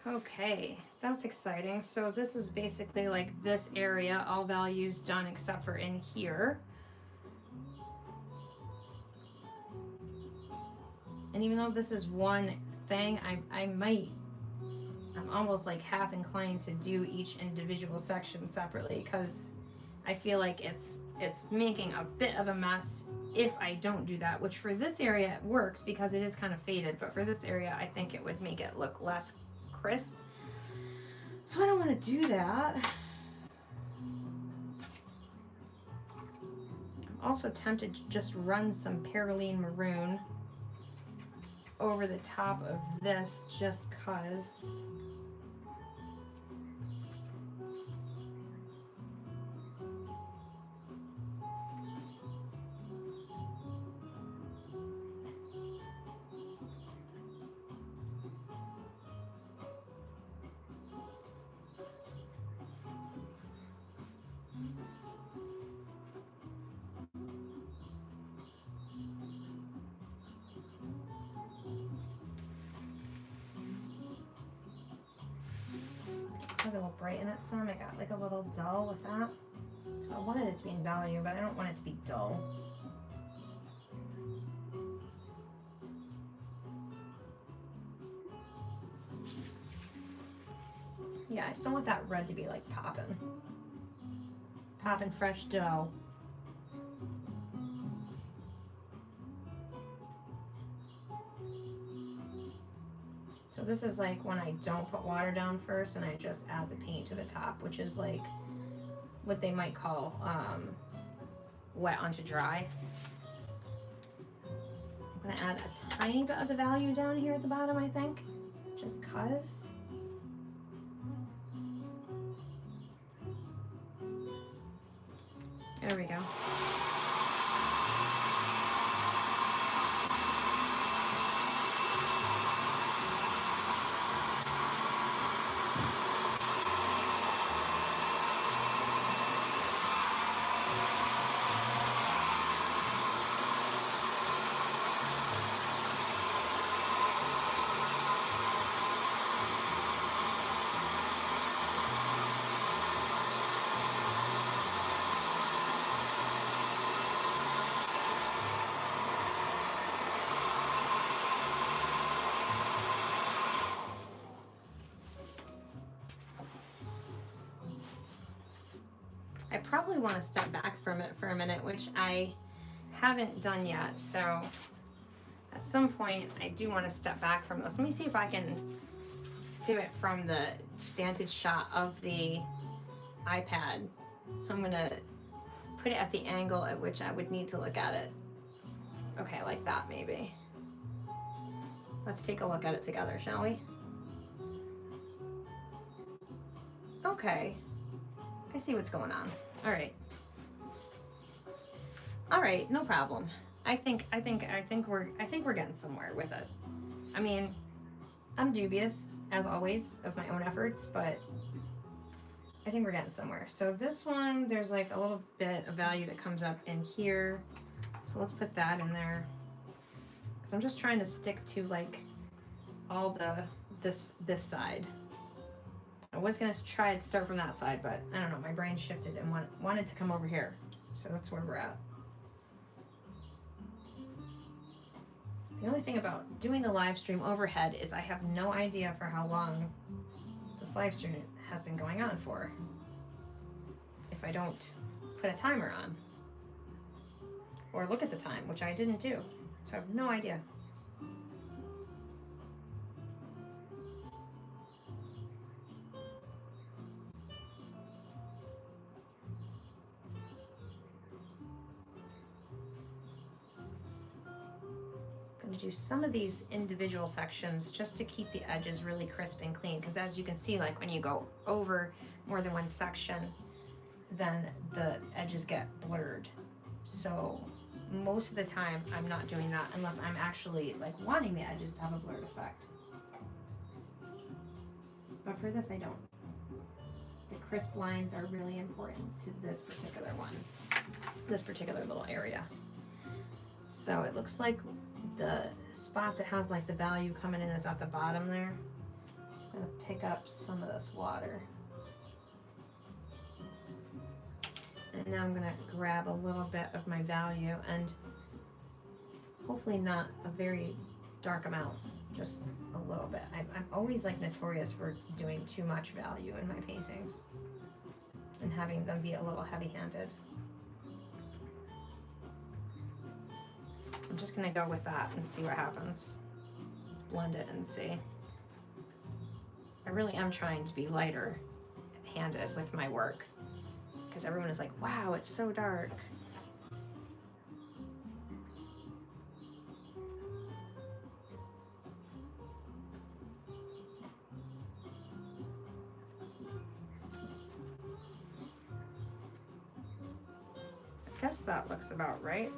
A: Okay, that's exciting. So this is basically like this area, all values done except for in here. And even though this is one thing, I'm almost like half inclined to do each individual section separately, because I feel like it's making a bit of a mess if I don't do that, which for this area it works because it is kind of faded, but for this area I think it would make it look less crisp. So I don't want to do that. I'm also tempted to just run some Perylene Maroon over the top of this just cause. will brighten it some. It got like a little dull with that. So I wanted it to be in value, but I don't want it to be dull. Yeah, I still want that red to be like popping. Popping fresh dough. So this is like when I don't put water down first and I just add the paint to the top, which is like what they might call wet onto dry. I'm gonna add a tiny bit of the value down here at the bottom, I think, just cause. There we go. I probably want to step back from it for a minute, which I haven't done yet. So at some point I do want to step back from this. Let me see if I can do it from the vantage shot of the iPad. So I'm going to put it at the angle at which I would need to look at it. Okay, like that maybe. Let's take a look at it together, shall we? Okay. I see what's going on. All right. All right, no problem. I think we're getting somewhere with it. I mean, I'm dubious as always of my own efforts, but I think we're getting somewhere. So this one, there's like a little bit of value that comes up in here. So let's put that in there. Cuz I'm just trying to stick to like all this side. I was gonna try to start from that side, but I don't know, my brain shifted and wanted to come over here. So that's where we're at. The only thing about doing the live stream overhead is I have no idea for how long this live stream has been going on for. If I don't put a timer on. Or look at the time, which I didn't do. So I have no idea. Do some of these individual sections just to keep the edges really crisp and clean, because as you can see, like when you go over more than one section, then the edges get blurred. So most of the time I'm not doing that unless I'm actually like wanting the edges to have a blurred effect. But for this I don't. The crisp lines are really important to this particular one, this particular little area. So it looks like the spot that has like the value coming in is at the bottom there. I'm gonna pick up some of this water. And now I'm gonna grab a little bit of my value, and hopefully not a very dark amount, just a little bit. I'm always like notorious for doing too much value in my paintings and having them be a little heavy-handed. I'm just gonna go with that and see what happens. Let's blend it and see. I really am trying to be lighter handed with my work because everyone is like, wow, it's so dark. I guess that looks about right.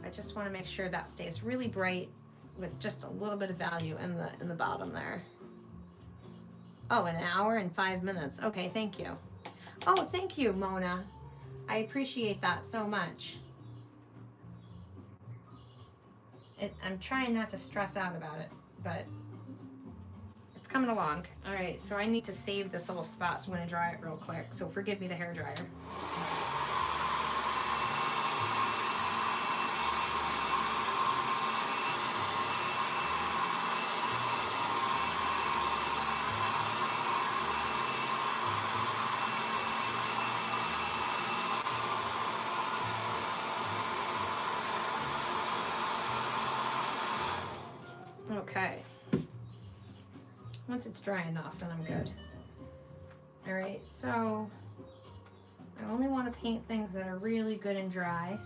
A: I just want to make sure that stays really bright with just a little bit of value in the bottom there. Oh, an hour and 5 minutes. Okay, thank you. Oh, thank you, Mona. I appreciate that so much. I'm trying not to stress out about it, but it's coming along. All right, so I need to save this little spot, so I'm gonna dry it real quick. So forgive me the hair dryer. Okay. Once it's dry enough, then I'm good. All right, so I only want to paint things that are really good and dry.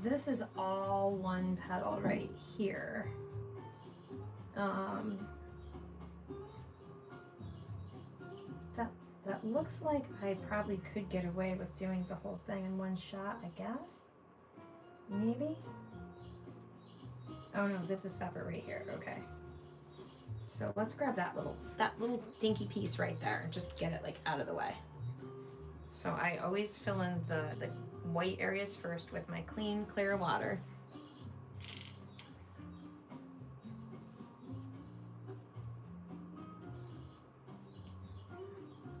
A: This is all one petal right here. That looks like I probably could get away with doing the whole thing in one shot, I guess. Maybe. Oh no, this is separate right here. Okay. So let's grab that little dinky piece right there and just get it like out of the way. So I always fill in the white areas first with my clean, clear water.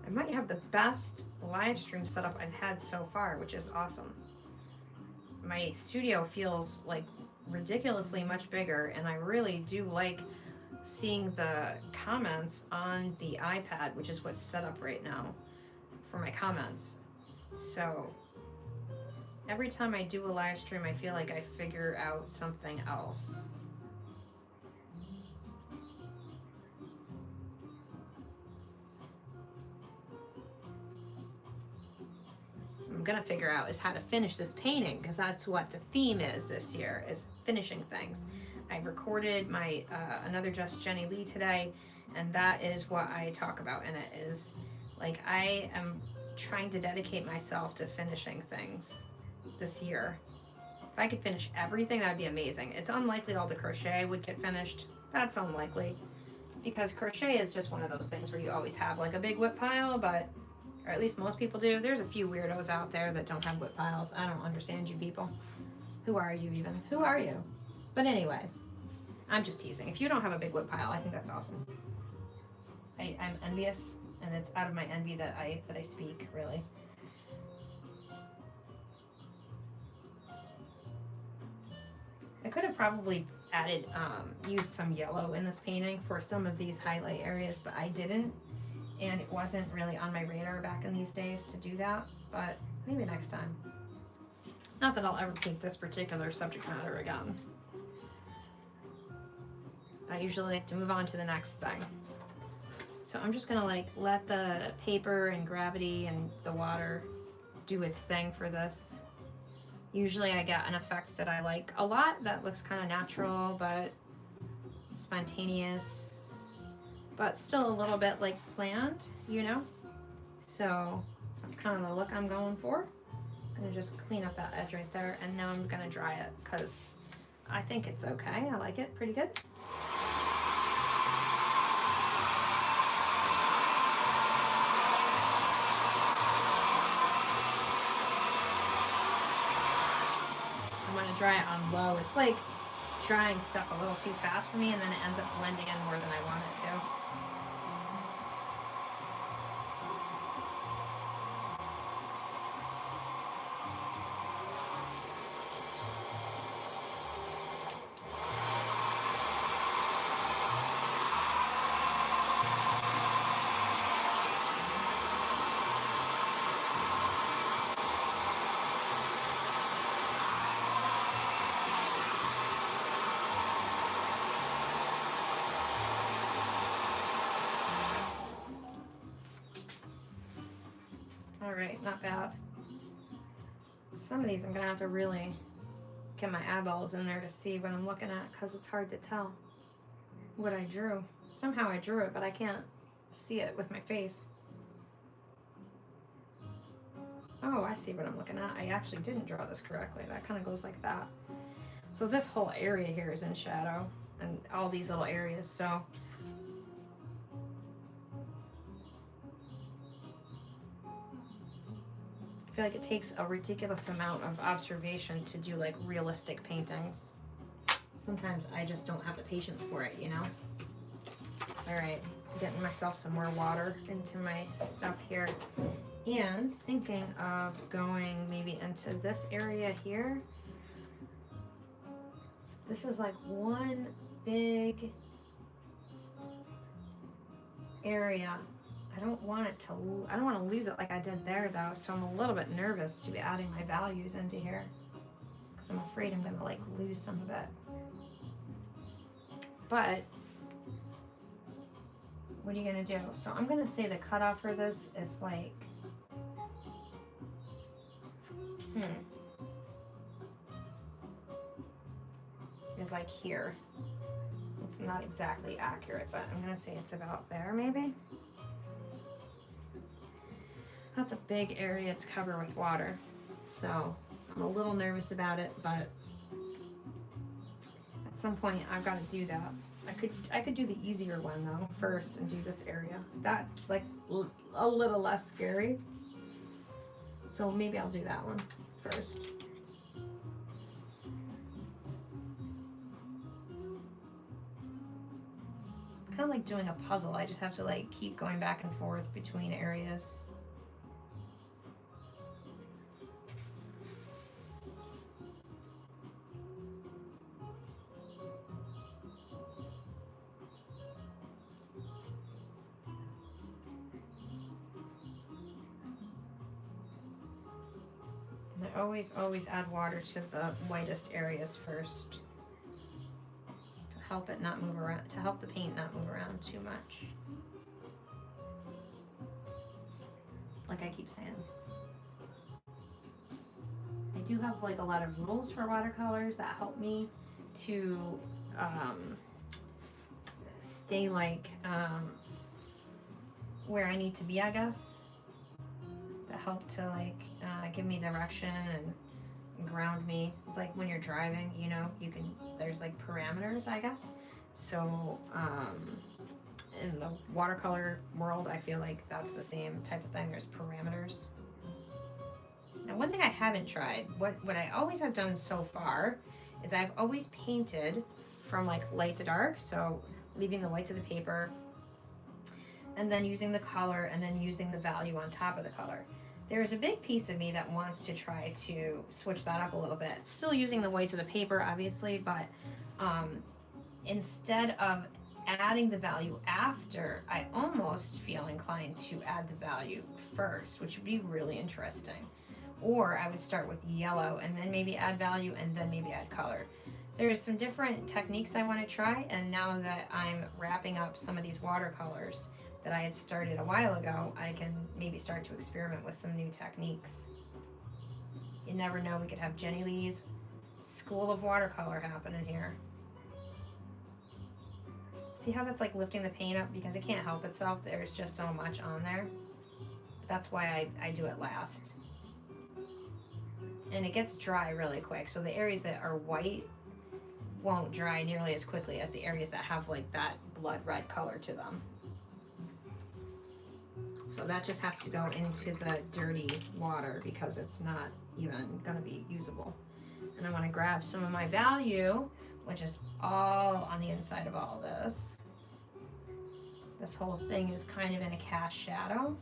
A: I might have the best live stream setup I've had so far, which is awesome. My studio feels like ridiculously much bigger, and I really do like seeing the comments on the iPad, which is what's set up right now for my comments. So every time I do a live stream, I feel like I figure out something else. I'm gonna figure out is how to finish this painting, because that's what the theme is this year, is finishing things. I recorded my another Just Jenny Lee today, and that is what I talk about in it, is like I am trying to dedicate myself to finishing things this year. If I could finish everything, that'd be amazing. It's unlikely all the crochet would get finished. That's unlikely, because crochet is just one of those things where you always have like a big whip pile, but or at least most people do. There's a few weirdos out there that don't have whip piles. I don't understand you people. Who are you even? Who are you? But anyways, I'm just teasing. If you don't have a big whip pile, I think that's awesome. I'm envious, and it's out of my envy that I speak, really. I could have probably added, used some yellow in this painting for some of these highlight areas, but I didn't. And it wasn't really on my radar back in these days to do that, but maybe next time. Not that I'll ever paint this particular subject matter again. I usually like to move on to the next thing. So I'm just gonna like let the paper and gravity and the water do its thing for this. Usually I get an effect that I like a lot that looks kind of natural but spontaneous, but still a little bit like planned, you know? So that's kind of the look I'm going for. I'm gonna just clean up that edge right there, and now I'm gonna dry it because I think it's okay. I like it pretty good. I'm gonna dry it on low. It's like drying stuff a little too fast for me, and then it ends up blending in more than I want it to. All right, not bad. Some of these I'm gonna have to really get my eyeballs in there to see what I'm looking at, because it's hard to tell what I drew. Somehow I drew it, but I can't see it with my face. Oh, I see what I'm looking at. I actually didn't draw this correctly. That kind of goes like that. So this whole area here is in shadow, and all these little areas, so I feel like it takes a ridiculous amount of observation to do like realistic paintings. Sometimes I just don't have the patience for it, you know? All right, getting myself some more water into my stuff here. And thinking of going maybe into this area here. This is like one big area. I don't want to lose it like I did there though, so I'm a little bit nervous to be adding my values into here because I'm afraid I'm gonna like lose some of it. But what are you gonna do? So I'm gonna say the cutoff for this is like, is like here. It's not exactly accurate, but I'm gonna say it's about there maybe. That's a big area to cover with water. So I'm a little nervous about it, but at some point I've got to do that. I could do the easier one though first and do this area. That's like a little less scary. So maybe I'll do that one first. Kind of like doing a puzzle. I just have to like keep going back and forth between areas. I always add water to the whitest areas first to help it not move around, to help the paint not move around too much. Like I keep saying. I do have like a lot of rules for watercolors that help me to stay like where I need to be, I guess. That help to like give me direction and ground me. It's like when you're driving, you know, there's like parameters, I guess. So in the watercolor world, I feel like that's the same type of thing. There's parameters. Now, one thing I haven't tried, what I always have done so far, is I've always painted from like light to dark. So leaving the white to the paper, and then using the color, and then using the value on top of the color. There's a big piece of me that wants to try to switch that up a little bit. Still using the whites of the paper, obviously, but instead of adding the value after, I almost feel inclined to add the value first, which would be really interesting. Or I would start with yellow and then maybe add value and then maybe add color. There's some different techniques I want to try, and now that I'm wrapping up some of these watercolors that I had started a while ago, I can maybe start to experiment with some new techniques. You never know, we could have Jenny Lee's School of Watercolor happening here. See how that's like lifting the paint up because it can't help itself. There's just so much on there. That's why I do it last. And it gets dry really quick. So the areas that are white won't dry nearly as quickly as the areas that have like that blood red color to them. So that just has to go into the dirty water because it's not even gonna be usable. And I wanna grab some of my value, which is all on the inside of all this. This whole thing is kind of in a cast shadow,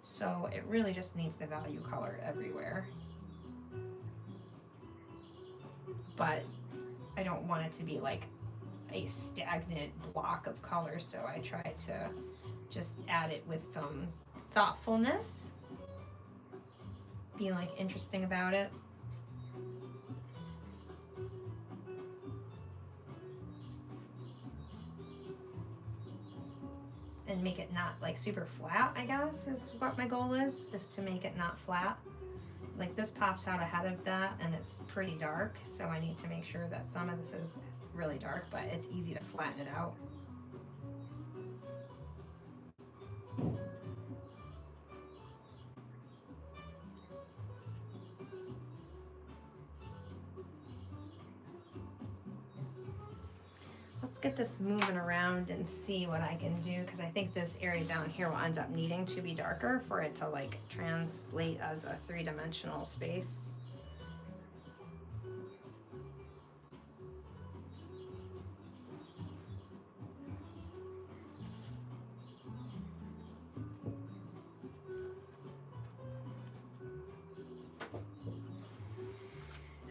A: so it really just needs the value color everywhere. But I don't want it to be like a stagnant block of color, so I try to just add it with some thoughtfulness, being like interesting about it. And make it not like super flat, I guess, is what my goal is to make it not flat. Like this pops out ahead of that and it's pretty dark, so I need to make sure that some of this is really dark, but it's easy to flatten it out. Let's get this moving around and see what I can do, because I think this area down here will end up needing to be darker for it to like translate as a three-dimensional space.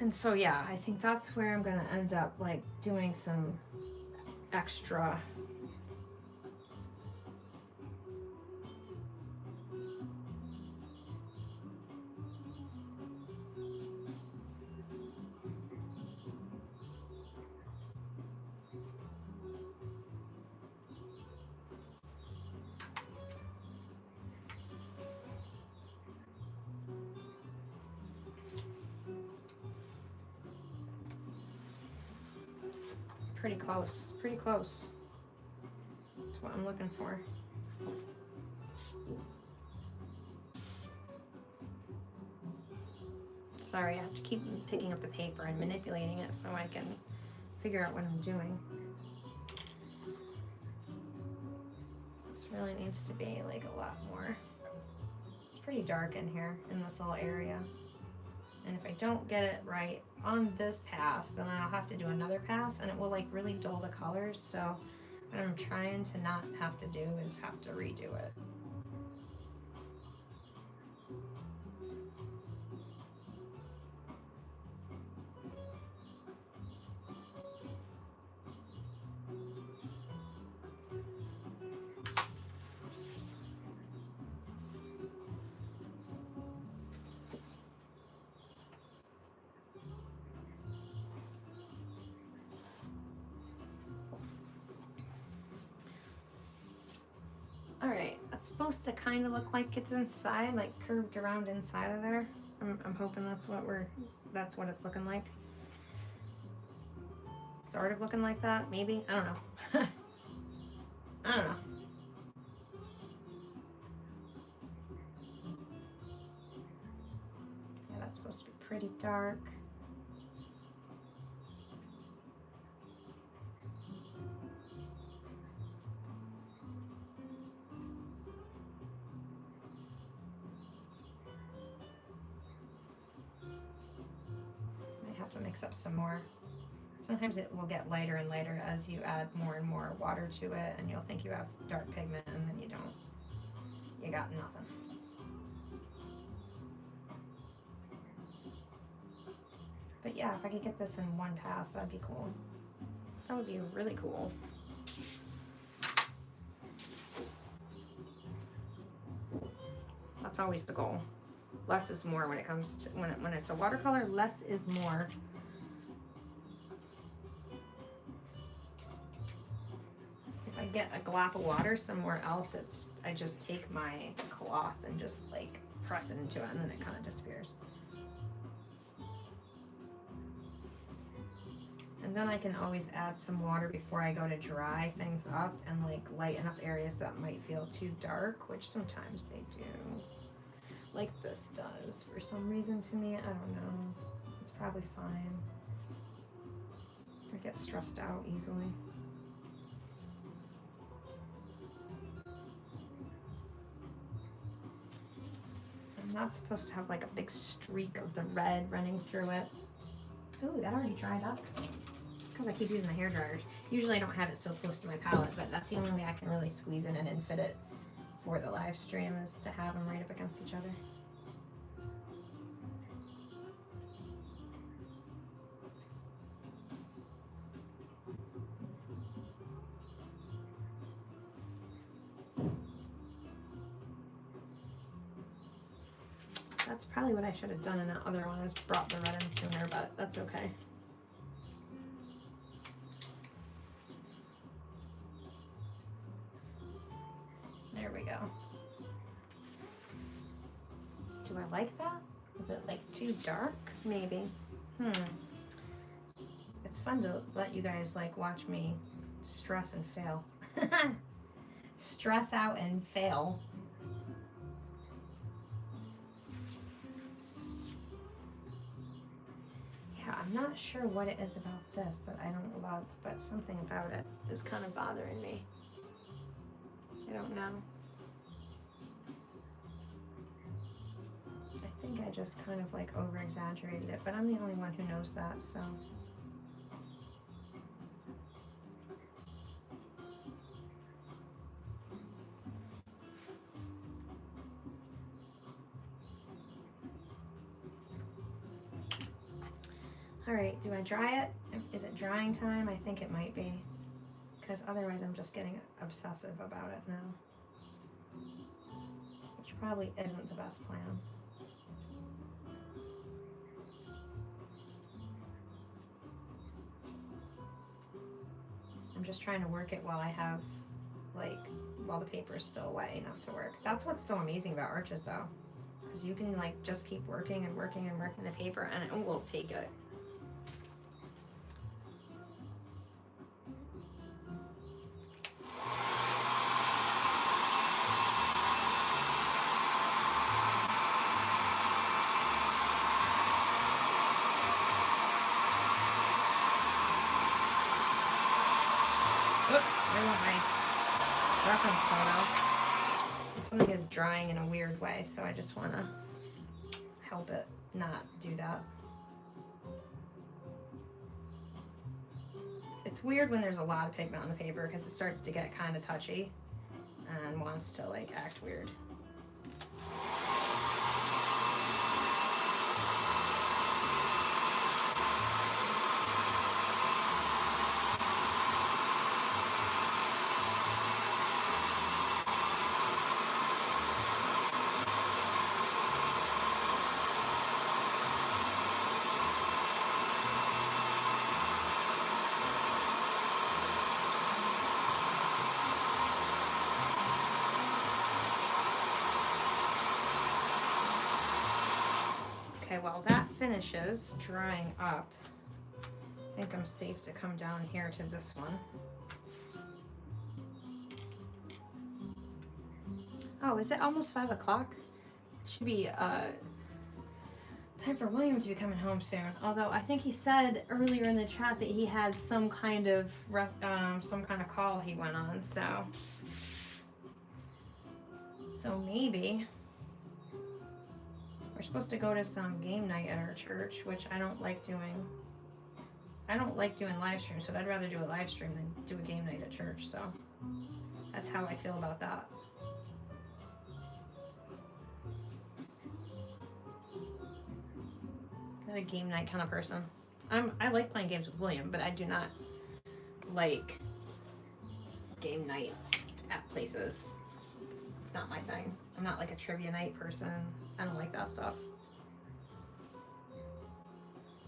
A: And so yeah, I think that's where I'm gonna end up like doing some extra pretty close to what I'm looking for. Sorry, I have to keep picking up the paper and manipulating it so I can figure out what I'm doing. This really needs to be like a lot more. It's pretty dark in here in this little area. And if I don't get it right on this pass, then I'll have to do another pass and it will like really dull the colors. So what I'm trying to not have to do is have to redo it. Alright, that's supposed to kind of look like it's inside, like curved around inside of there. I'm hoping that's what it's looking like. Sort of looking like that, maybe? I don't know. I don't know. Yeah, that's supposed to be pretty dark. To mix up some more. Sometimes it will get lighter and lighter as you add more and more water to it, and you'll think you have dark pigment and then you don't. You got nothing. But yeah, if I could get this in one pass, that'd be cool. That would be really cool. That's always the goal. Less is more when it comes to when it's a watercolor. Less is more. If I get a glop of water somewhere else, I just take my cloth and just like press it into it, and then it kind of disappears. And then I can always add some water before I go to dry things up and like lighten up areas that might feel too dark, which sometimes they do. Like this does for some reason to me. I don't know. It's probably fine. I get stressed out easily. I'm not supposed to have like a big streak of the red running through it. Ooh, that already dried up. It's because I keep using the hair dryers. Usually I don't have it so close to my palette, but that's the only way I can really squeeze it in and fit it for the live stream, is to have them right up against each other. That's probably what I should have done in that other one, is brought the red in sooner, but that's okay. There we go. Do I like that? Is it like too dark? Maybe. It's fun to let you guys like watch me stress and fail. Stress out and fail. Yeah, I'm not sure what it is about this that I don't love, but something about it is kind of bothering me. I don't know. I think I just kind of like over-exaggerated it, but I'm the only one who knows that, so. All right, do I dry it? Is it drying time? I think it might be, because otherwise I'm just getting obsessive about it now, which probably isn't the best plan. I'm just trying to work it while I have, like, while the paper is still wet enough to work. That's what's so amazing about arches, though, because you can, like, just keep working and working and working the paper, and it will take it. Reference photo. Something is drying in a weird way, so I just want to help it not do that. It's weird when there's a lot of pigment on the paper because it starts to get kind of touchy and wants to like act weird. Okay, while that finishes drying up, I think I'm safe to come down here to this one. Oh, is it almost 5 o'clock? It should be time for William to be coming home soon. Although I think he said earlier in the chat that he had some kind of call he went on. So maybe we're supposed to go to some game night at our church, which I don't like doing. I don't like doing live streams, so I'd rather do a live stream than do a game night at church. So that's how I feel about that. I'm a game night kind of person. I like playing games with William, but I do not like game night at places. It's not my thing. I'm not like a trivia night person. I don't like that stuff.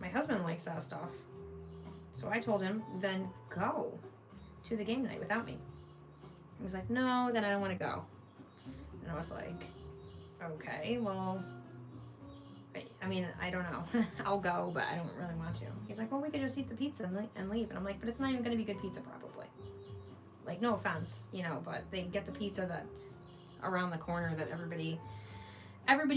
A: My husband likes that stuff. So I told him, then go to the game night without me. He was like, no, then I don't want to go. And I was like, okay, well, I mean, I don't know. I'll go, but I don't really want to. He's like, well, we could just eat the pizza and leave. And I'm like, but it's not even going to be good pizza, probably. Like, no offense, you know, but they get the pizza that's around the corner that everybody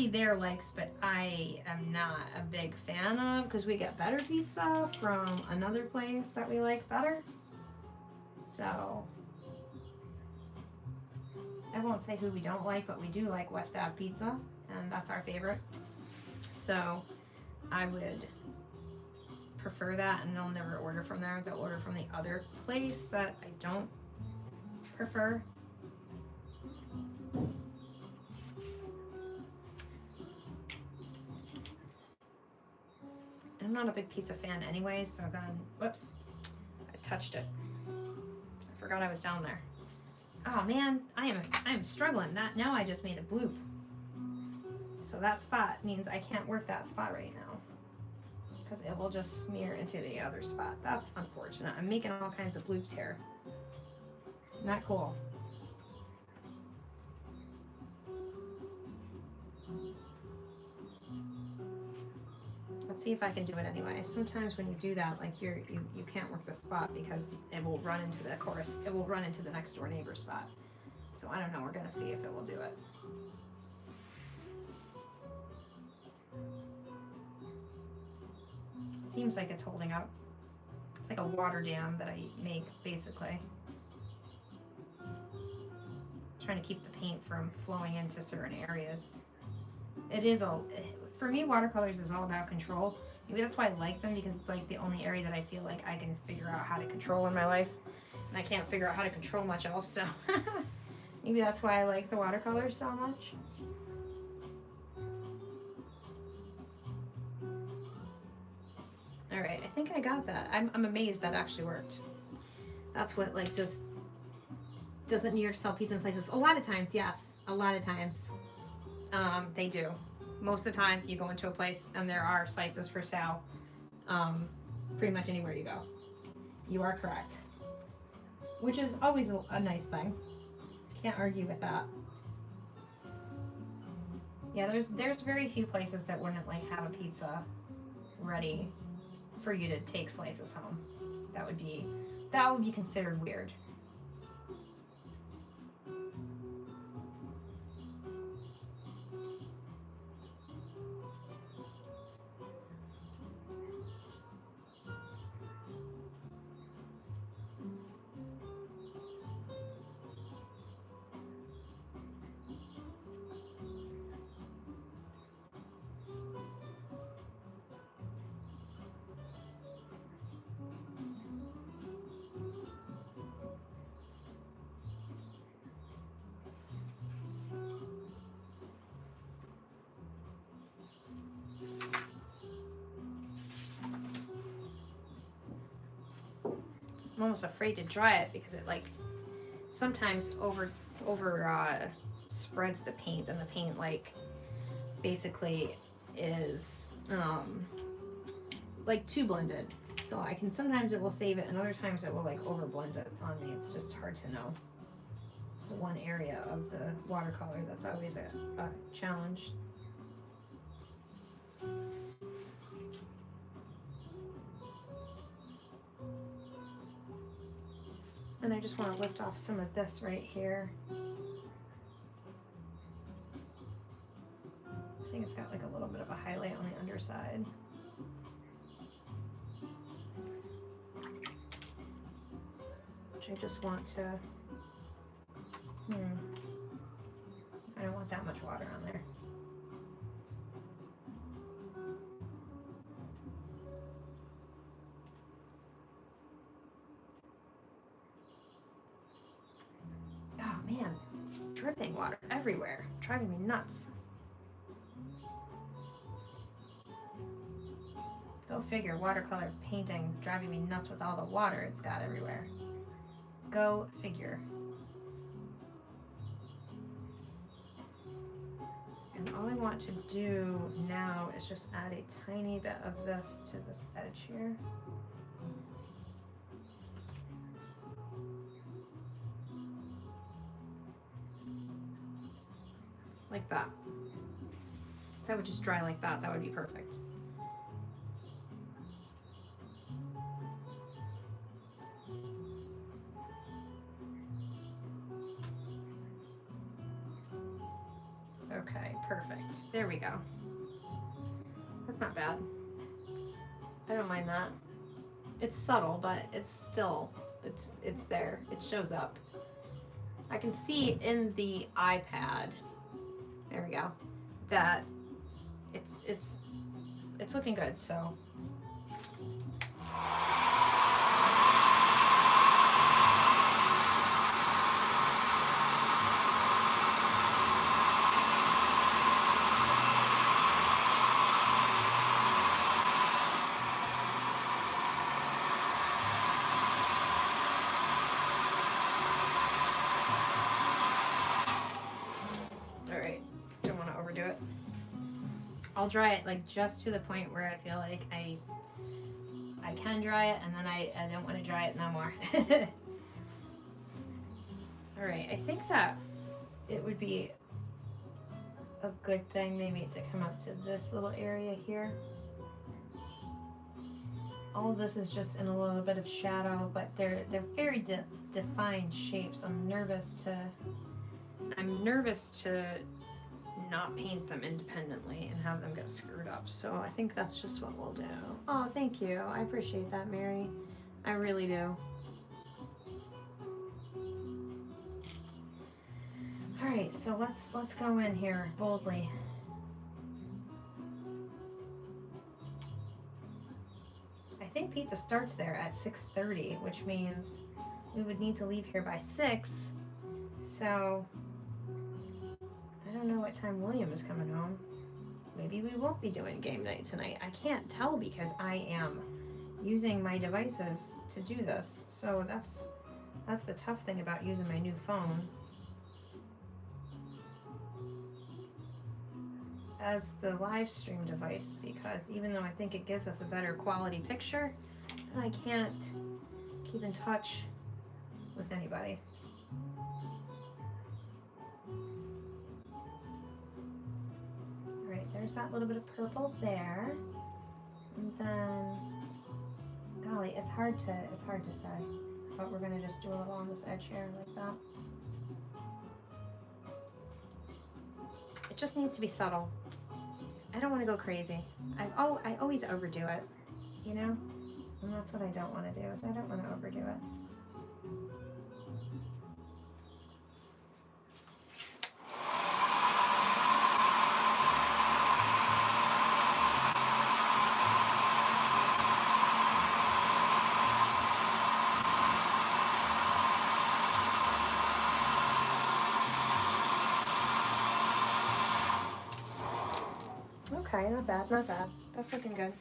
A: there likes, but I am not a big fan of, because we get better pizza from another place that we like better. So I won't say who we don't like, but we do like West Ave Pizza, and that's our favorite. So I would prefer that, and they'll never order from there. They'll order from the other place that I don't prefer. I'm not a big pizza fan anyway, so then, whoops, I touched it. I forgot I was down there. Oh man, I am struggling. Now I just made a bloop. So that spot means I can't work that spot right now, because it will just smear into the other spot. That's unfortunate. I'm making all kinds of bloops here. Not cool. Let's see if I can do it anyway. Sometimes when you do that, like you can't work the spot because it will run into the course. It will run into the next door neighbor spot. So I don't know. We're gonna see if it will do it. Seems like it's holding up. It's like a water dam that I make, basically. Trying to keep the paint from flowing into certain areas. It is for me, watercolors is all about control. Maybe that's why I like them, because it's like the only area that I feel like I can figure out how to control in my life. And I can't figure out how to control much else, so maybe that's why I like the watercolors so much. All right, I think I got that. I'm amazed that actually worked. That's what, like, just, doesn't New York sell pizza in slices? A lot of times, yes. A lot of times, they do. Most of the time, you go into a place and there are slices for sale. Pretty much anywhere you go. You are correct. Which is always a nice thing. Can't argue with that. Yeah, there's very few places that wouldn't like have a pizza ready for you to take slices home. That would be considered weird. I'm almost afraid to dry it because it like sometimes over spreads the paint, and the paint like basically is like too blended. So I can, sometimes it will save it and other times it will like over blend it on me. It's just hard to know. It's one area of the watercolor that's always a challenge. And I just want to lift off some of this right here. I think it's got like a little bit of a highlight on the underside. Which I just want to, I don't want that much water on there. Oh man, dripping water everywhere, driving me nuts. Go figure, watercolor painting driving me nuts with all the water it's got everywhere. Go figure. And all I want to do now is just add a tiny bit of this to this edge here. Like that. If that would just dry like that, that would be perfect. Okay, perfect. There we go. That's not bad. I don't mind that. It's subtle, but it's still, it's there. It shows up. I can see in the iPad, there we go, that it's looking good, so. I'll dry it like just to the point where I feel like I can dry it, and then I don't want to dry it no more. All right, I think that it would be a good thing maybe to come up to this little area here. All of this is just in a little bit of shadow, but they're very defined shapes. I'm nervous to not paint them independently and have them get screwed up. So I think that's just what we'll do. Oh, thank you. I appreciate that, Mary. I really do. All right, so let's go in here boldly. I think pizza starts there at 6:30, which means we would need to leave here by 6. So I don't know what time William is coming home. Maybe we won't be doing game night tonight. I can't tell because I am using my devices to do this. So that's the tough thing about using my new phone as the live stream device, because even though I think it gives us a better quality picture, then I can't keep in touch with anybody. All right, there's that little bit of purple there. And then, golly, it's hard to say, but we're gonna just do a little on this edge here like that. It just needs to be subtle. I don't want to go crazy. I always overdo it, you know? And that's what I don't want to do, is I don't want to overdo it. Okay, not bad, not bad. That's looking good.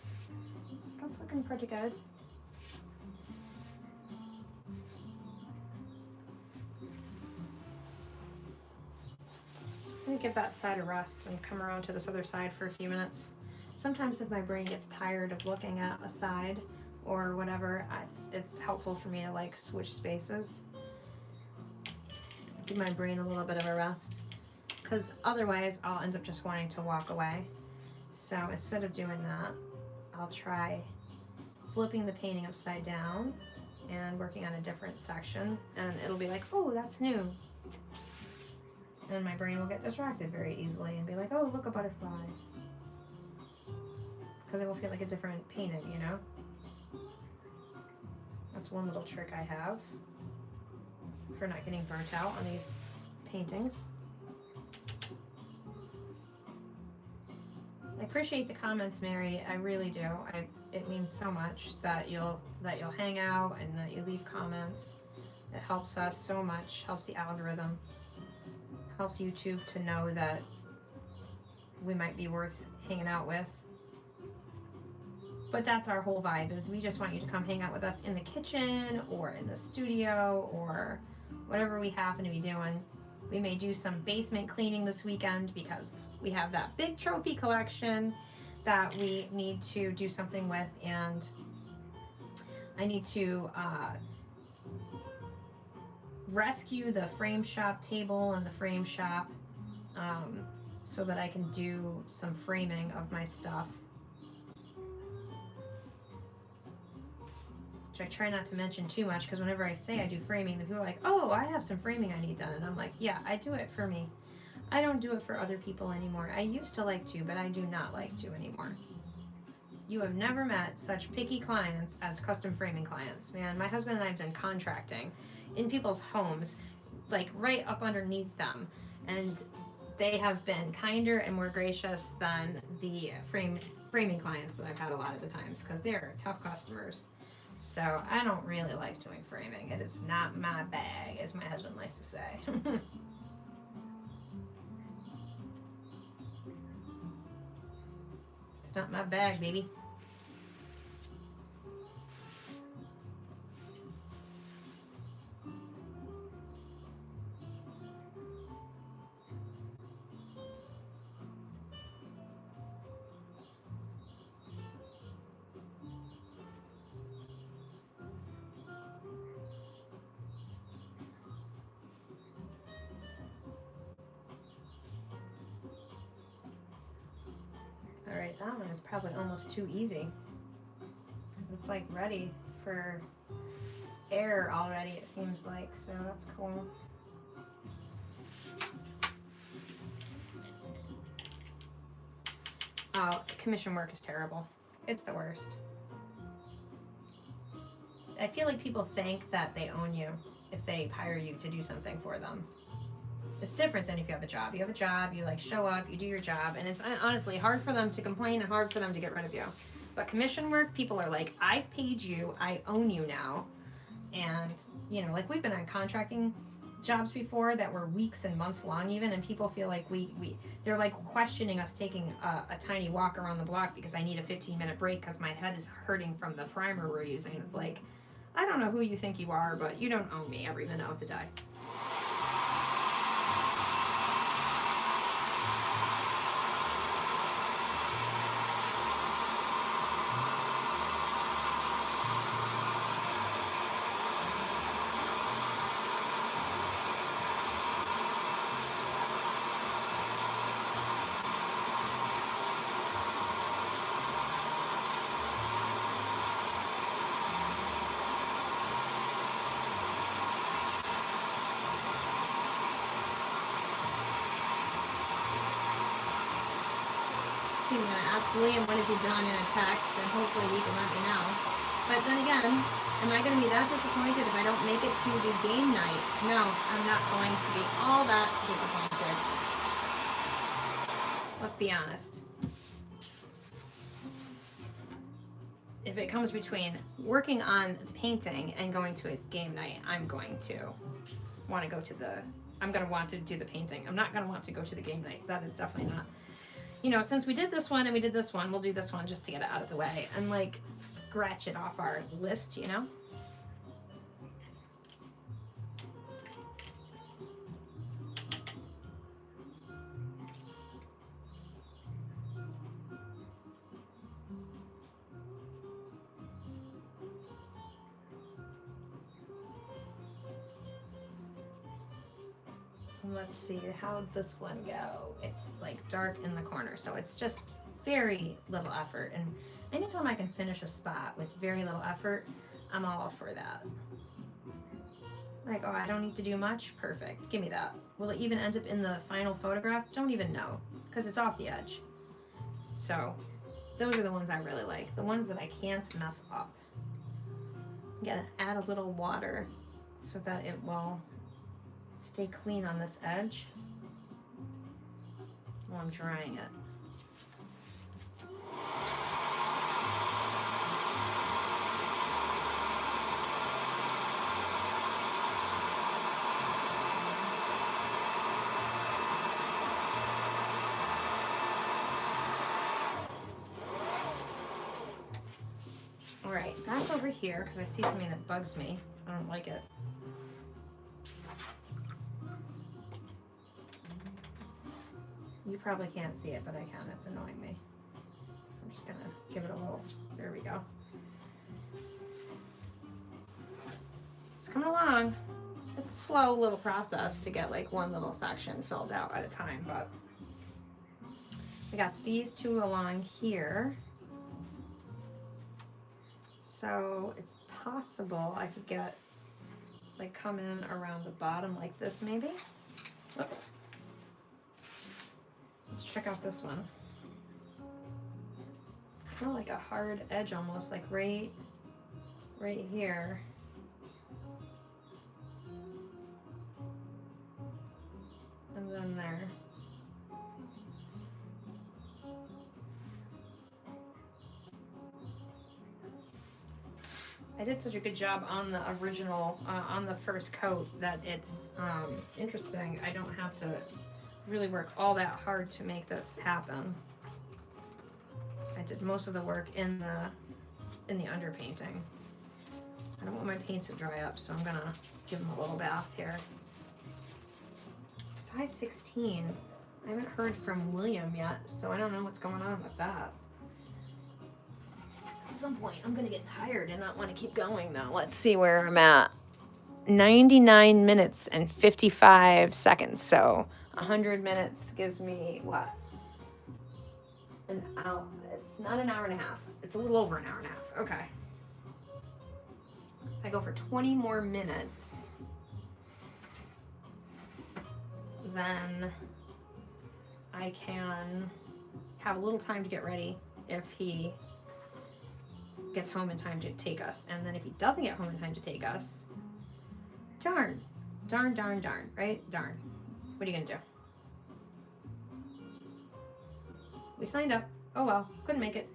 A: That's looking pretty good. I'm gonna give that side a rest and come around to this other side for a few minutes. Sometimes if my brain gets tired of looking at a side or whatever, it's helpful for me to like switch spaces. Give my brain a little bit of a rest, because otherwise I'll end up just wanting to walk away. So instead of doing that, I'll try flipping the painting upside down and working on a different section, and it'll be like, oh, that's new. And my brain will get distracted very easily and be like, oh, look, a butterfly. Because it will feel like a different painting, you know? That's one little trick I have for not getting burnt out on these paintings. I appreciate the comments, Mary. I really do. It means so much that you'll hang out and that you leave comments. It helps us so much. Helps the algorithm. Helps YouTube to know that we might be worth hanging out with. But that's our whole vibe, is we just want you to come hang out with us in the kitchen or in the studio or whatever we happen to be doing. We may do some basement cleaning this weekend because we have that big trophy collection that we need to do something with, and I need to rescue the frame shop table and the frame shop so that I can do some framing of my stuff. Which I try not to mention too much, because whenever I say I do framing, the people are like, oh, I have some framing I need done. And I'm like, yeah, I do it for me. I don't do it for other people anymore. I used to like to, but I do not like to anymore. You have never met such picky clients as custom framing clients. Man, my husband and I have done contracting in people's homes, like right up underneath them. And they have been kinder and more gracious than the framing clients that I've had a lot of the times, because they're tough customers. So I don't really like doing framing. It is not my bag, as my husband likes to say. It's not my bag, baby. Alright, that one is probably almost too easy, because it's like ready for air already, it seems like, so that's cool. Oh, commission work is terrible. It's the worst. I feel like people think that they own you if they hire you to do something for them. It's different than if you have a job. You have a job, you like show up, you do your job, and it's honestly hard for them to complain and hard for them to get rid of you. But commission work, people are like, I've paid you, I own you now. And, you know, like we've been on contracting jobs before that were weeks and months long even, and people feel like they're like questioning us taking a tiny walk around the block because I need a 15-minute break because my head is hurting from the primer we're using. It's like, I don't know who you think you are, but you don't own me every minute of the day. I'm going to ask William what has he done in a text, and hopefully he can let me know. But then again, am I going to be that disappointed if I don't make it to the game night? No, I'm not going to be all that disappointed. Let's be honest. If it comes between working on painting and going to a game night, I'm going to want to go to the, I'm going to want to do the painting. I'm not going to want to go to the game night. That is definitely not. You know, since we did this one and we did this one, we'll do this one just to get it out of the way and like scratch it off our list, you know? Let's see, how'd this one go? It's like dark in the corner, so it's just very little effort. And anytime I can finish a spot with very little effort, I'm all for that. Like, oh, I don't need to do much? Perfect, give me that. Will it even end up in the final photograph? Don't even know, because it's off the edge. So those are the ones I really like, the ones that I can't mess up. I'm gonna add a little water so that it will stay clean on this edge while I'm drying it. All right, back over here because I see something that bugs me. I don't like it. You probably can't see it, but I can. It's annoying me. I'm just gonna give it a little, there we go. It's coming along. It's a slow little process to get like one little section filled out at a time, but I got these two along here. So it's possible I could get, like come in around the bottom like this maybe. Whoops. Let's check out this one. Kind of like a hard edge almost, like right here. And then there. I did such a good job on the original, on the first coat, that it's interesting. I don't have to really work all that hard to make this happen. I did most of the work in the underpainting. I don't want my paint to dry up, so I'm gonna give them a little bath here. It's 5:16. I haven't heard from William yet, so I don't know what's going on with that. At some point, I'm gonna get tired and not want to keep going though. Let's see where I'm at. 99 minutes and 55 seconds, so 100 minutes gives me what? An hour. It's not an hour and a half. It's a little over an hour and a half. Okay. If I go for 20 more minutes, then I can have a little time to get ready if he gets home in time to take us. And then if he doesn't get home in time to take us, darn, right? Darn. What are you gonna do? We signed up. Oh well, couldn't make it.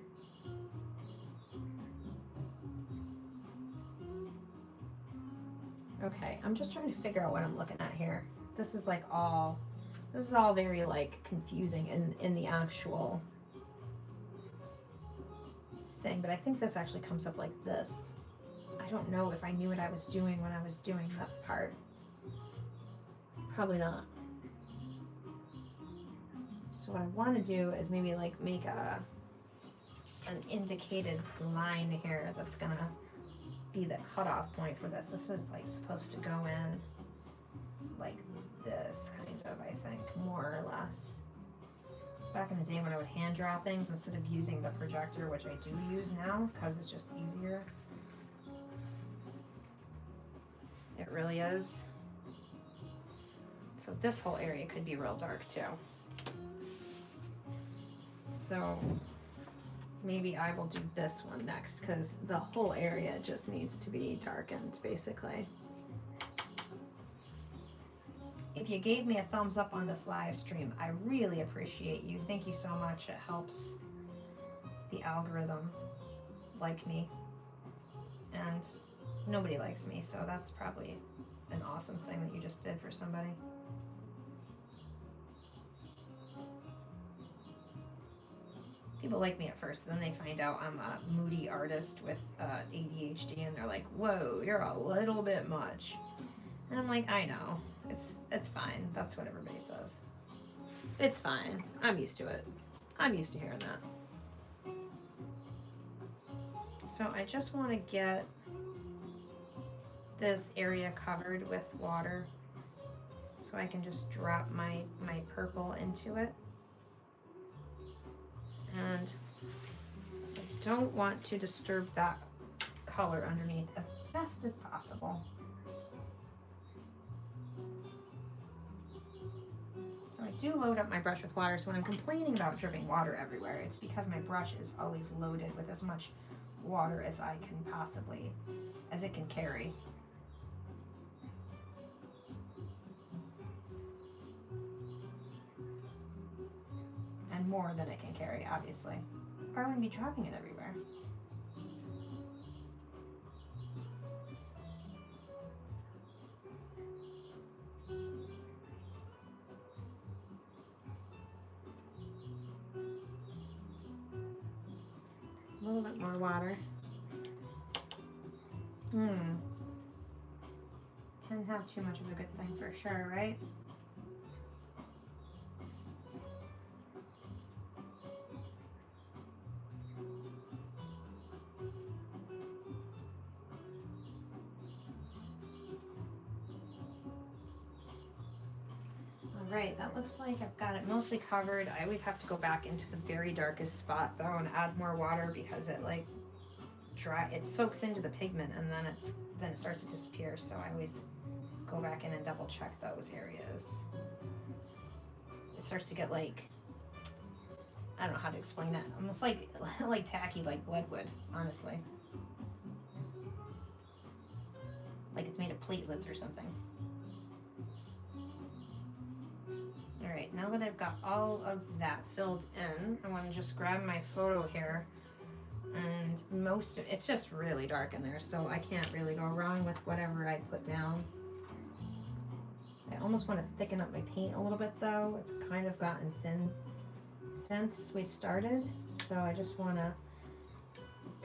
A: Okay, I'm just trying to figure out what I'm looking at here. This is all very like confusing in the actual thing, but I think this actually comes up like this. I don't know if I knew what I was doing when I was doing this part. Probably not. So what I want to do is maybe like make an indicated line here that's gonna be the cutoff point for this. This is like supposed to go in like this kind of, I think, more or less. It's back in the day when I would hand draw things instead of using the projector, which I do use now because it's just easier. It really is. So this whole area could be real dark too. So maybe I will do this one next because the whole area just needs to be darkened basically. If you gave me a thumbs up on this live stream, I really appreciate you. Thank you so much. It helps the algorithm like me. And nobody likes me, so that's probably an awesome thing that you just did for somebody. People like me at first, then they find out I'm a moody artist with ADHD, and they're like, whoa, you're a little bit much. And I'm like, I know. It's fine. That's what everybody says. It's fine. I'm used to it. I'm used to hearing that. So I just want to get this area covered with water so I can just drop my purple into it. And I don't want to disturb that color underneath as best as possible. So I do load up my brush with water, so when I'm complaining about dripping water everywhere, it's because my brush is always loaded with as much water as it can carry. And more than it can carry, obviously. Or I wouldn't be dropping it everywhere. A little bit more water. Can't have too much of a good thing for sure, right? Alright, that looks like I've got it mostly covered. I always have to go back into the very darkest spot though and add more water because it like it soaks into the pigment and then it starts to disappear. So I always go back in and double check those areas. It starts to get like, I don't know how to explain it. Almost like tacky, like blood would, honestly. Like it's made of platelets or something. All right, now that I've got all of that filled in, I want to just grab my photo here, and it's just really dark in there, so I can't really go wrong with whatever I put down. I almost want to thicken up my paint a little bit though. It's kind of gotten thin since we started, so I just want to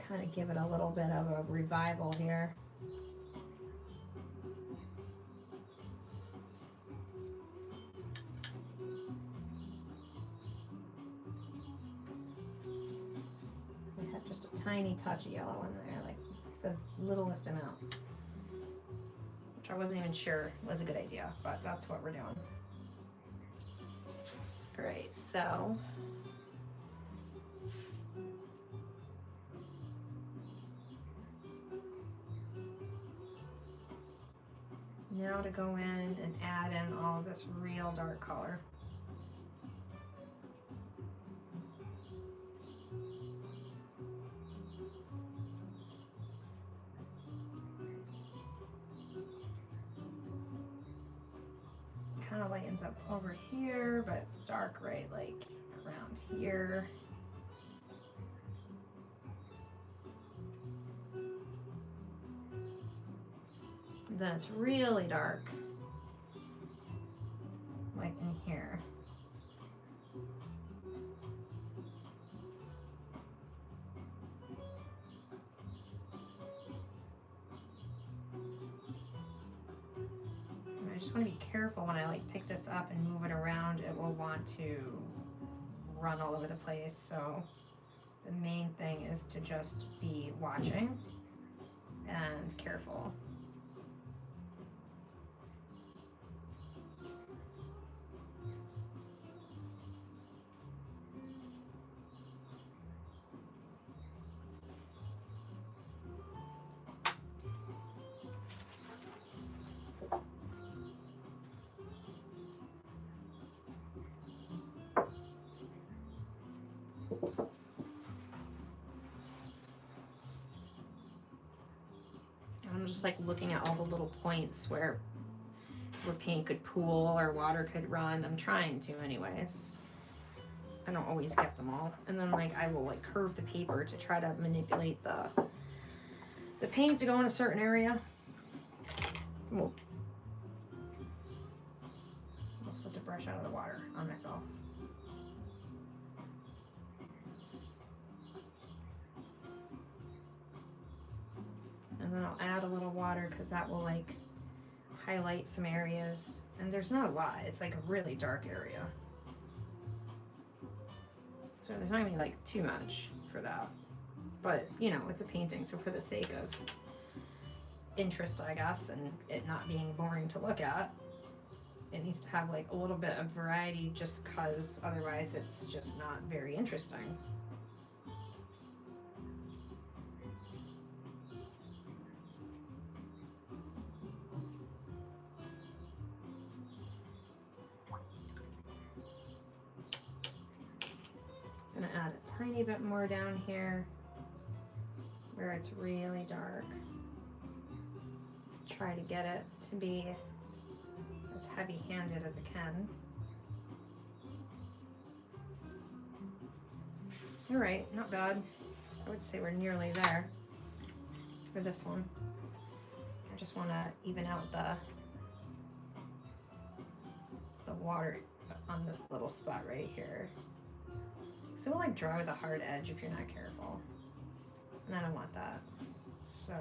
A: kind of give it a little bit of a revival here. I have just a tiny touch of yellow in there, like the littlest amount, which I wasn't even sure was a good idea, but that's what we're doing. Great, so now to go in and add in all this real dark color. Kind of lightens up over here, but it's dark right like around here. Then it's really dark, like in here. And I just want to be careful when I like pick this up and move it around. It will want to run all over the place. So the main thing is to just be watching and careful. I'm just like looking at all the little points where paint could pool or water could run. I'm trying to anyways. I don't always get them all. And then like I will like curve the paper to try to manipulate the paint to go in a certain area. Whoa. Almost put the brush out of the water on myself. And then I'll add a little water because that will like highlight some areas. And there's not a lot. It's like a really dark area. So there's not even like too much for that. But you know, it's a painting, so for the sake of interest, I guess, and it not being boring to look at, it needs to have like a little bit of variety just because otherwise it's just not very interesting. I'm gonna add a tiny bit more down here where it's really dark. Try to get it to be as heavy-handed as it can. All right, not bad. I would say we're nearly there for this one. I just want to even out the water on this little spot right here. So it will like dry with a hard edge if you're not careful. And I don't want that. So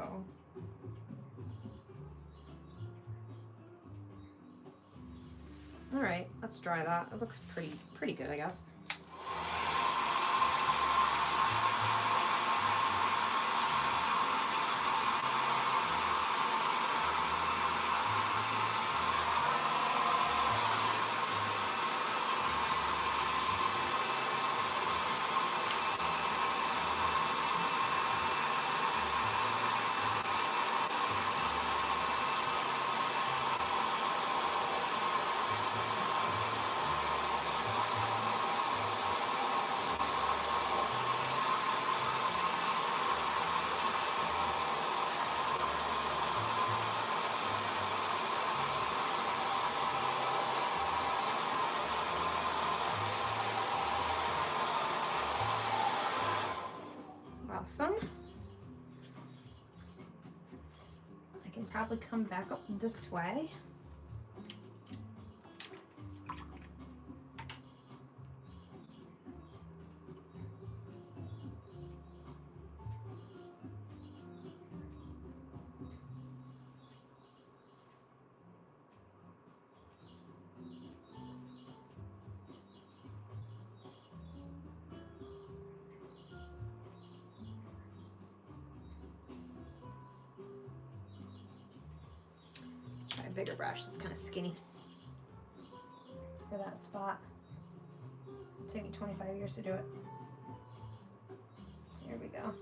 A: all right, let's dry that. It looks pretty good, I guess. Awesome. I can probably come back up this way. Bigger brush that's kind of skinny for that spot. It'll take me 25 years to do it. Here we go.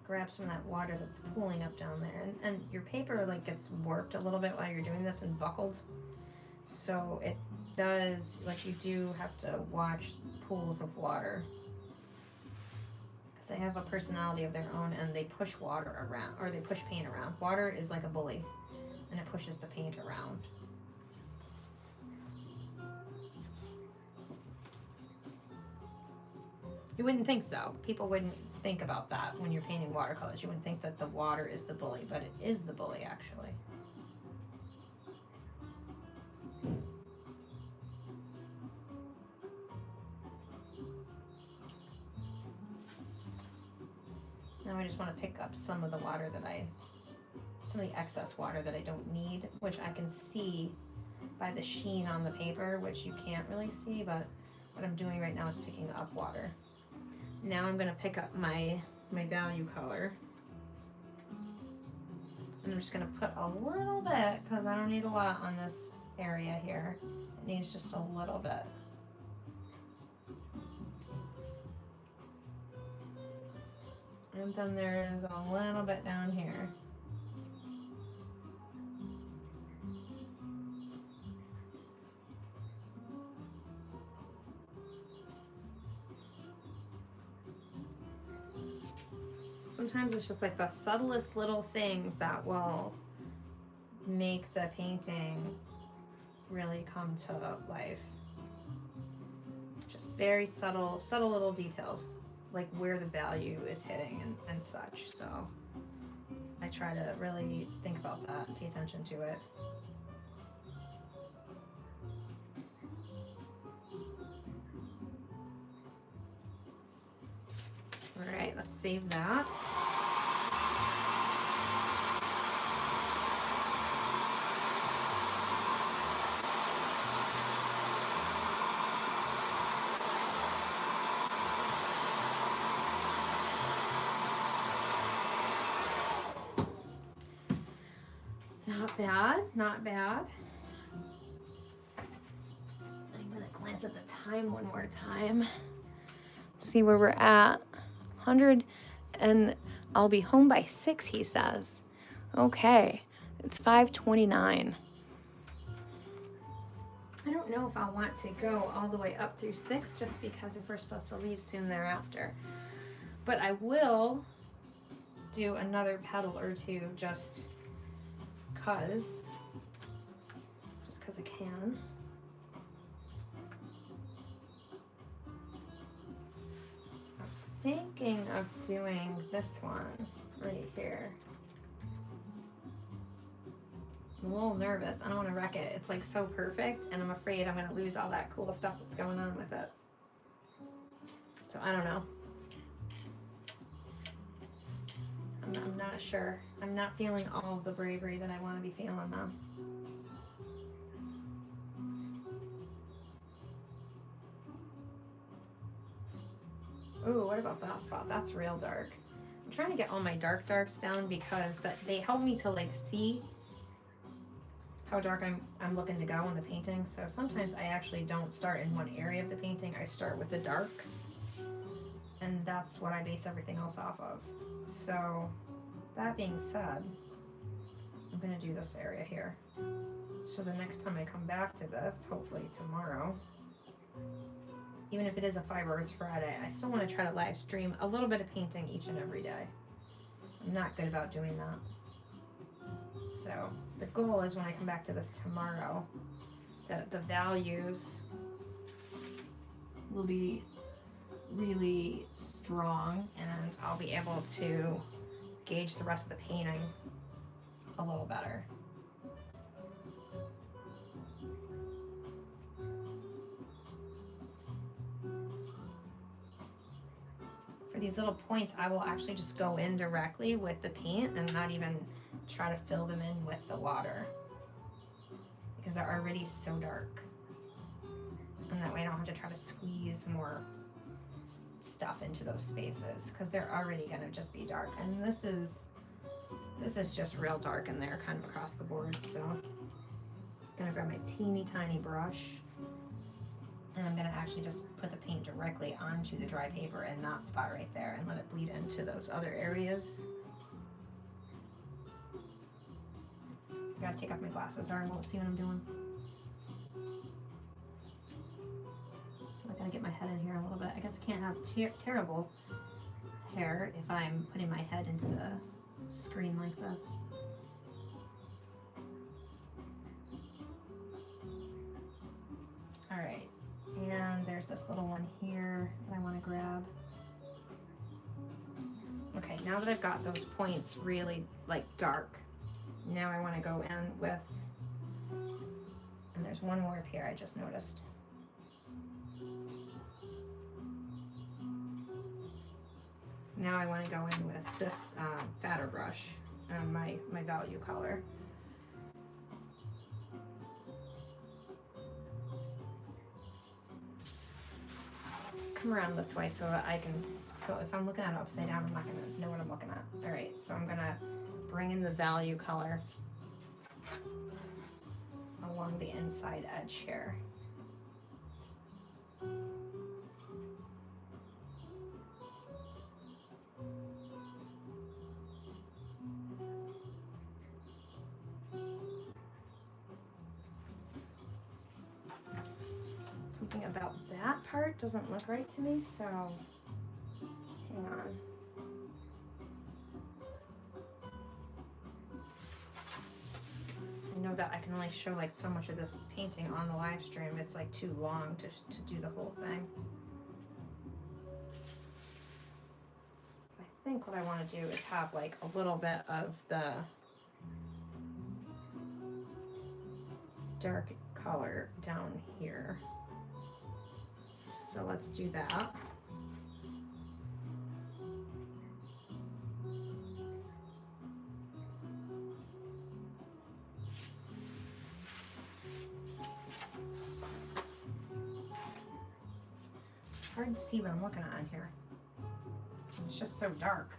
A: Grab some of that water that's pooling up down there, and your paper like gets warped a little bit while you're doing this and buckled, so it does, like, you do have to watch pools of water. They have a personality of their own and they push water around, or they push paint around. Water is like a bully and it pushes the paint around. You wouldn't think so. People wouldn't think about that when you're painting watercolors. You wouldn't think that the water is the bully, but it is the bully actually. Now I just want to pick up some of the water some of the excess water that I don't need, which I can see by the sheen on the paper, which you can't really see, but what I'm doing right now is picking up water. Now I'm going to pick up my value color, and I'm just going to put a little bit, because I don't need a lot on this area here. It needs just a little bit. And then there's a little bit down here. Sometimes it's just like the subtlest little things that will make the painting really come to life. Just very subtle little details, like where the value is hitting and such. So I try to really think about that, pay attention to it. All right, let's save that. Not bad, not bad. I'm gonna glance at the time one more time. See where we're at. 100, and I'll be home by 6, he says. Okay, it's 5:29. I don't know if I'll want to go all the way up through 6, just because if we're supposed to leave soon thereafter. But I will do another petal or two just cause I can. Thinking of doing this one right here. I'm a little nervous. I don't want to wreck it. It's like so perfect, and I'm afraid I'm going to lose all that cool stuff that's going on with it. So I don't know. I'm not sure. I'm not feeling all of the bravery that I want to be feeling now. Ooh, what about that spot? That's real dark. I'm trying to get all my darks down because they help me to like see how dark I'm looking to go in the painting. So sometimes I actually don't start in one area of the painting. I start with the darks, and that's what I base everything else off of. So that being said, I'm gonna do this area here. So the next time I come back to this, hopefully tomorrow, even if it is a 5 Arts Friday, I still want to try to live stream a little bit of painting each and every day. I'm not good about doing that. So the goal is when I come back to this tomorrow, that the values will be really strong, and I'll be able to gauge the rest of the painting a little better. For these little points, I will actually just go in directly with the paint and not even try to fill them in with the water, because they're already so dark. And that way I don't have to try to squeeze more stuff into those spaces, because they're already gonna just be dark. And this is just real dark in there, kind of across the board. So I'm gonna grab my teeny tiny brush, and I'm gonna actually just put the paint directly onto the dry paper in that spot right there and let it bleed into those other areas. I gotta take off my glasses or I won't see what I'm doing. So I gotta get my head in here a little bit. I guess I can't have terrible hair if I'm putting my head into the screen like this. All right. And there's this little one here that I want to grab. Okay, now that I've got those points really like dark, now I want to go in with, and there's one more up here I just noticed. Now I want to go in with this fatter brush, my value color. Come around this way so that I can, so if I'm looking at it upside down, I'm not going to know what I'm looking at. All right, so I'm going to bring in the value color along the inside edge here. Something about that part doesn't look right to me, so hang on. I know that I can only show like so much of this painting on the live stream. It's like too long to do the whole thing. I think what I want to do is have like a little bit of the dark color down here. So let's do that. Hard to see what I'm looking at in here. It's just so dark.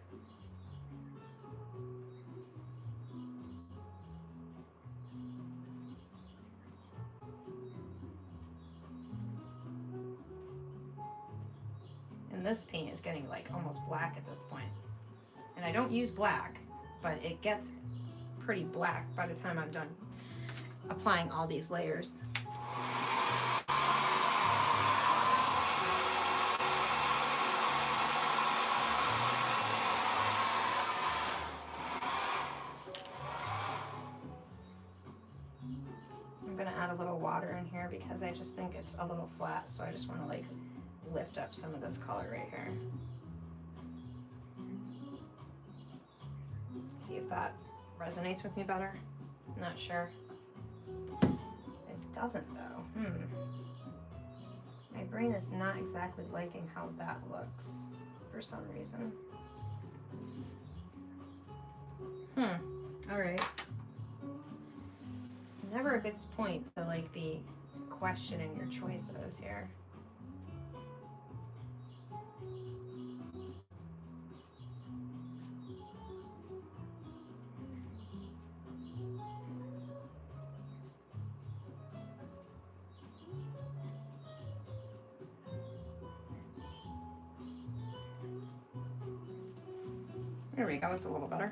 A: And this paint is getting like almost black at this point. And I don't use black, but it gets pretty black by the time I'm done applying all these layers. I'm gonna add a little water in here because I just think it's a little flat, so I just want to like lift up some of this color right here. See if that resonates with me better. I'm not sure. It doesn't though. My brain is not exactly liking how that looks for some reason. All right. It's never a good point to like be questioning your choices here. There we go, it's a little better.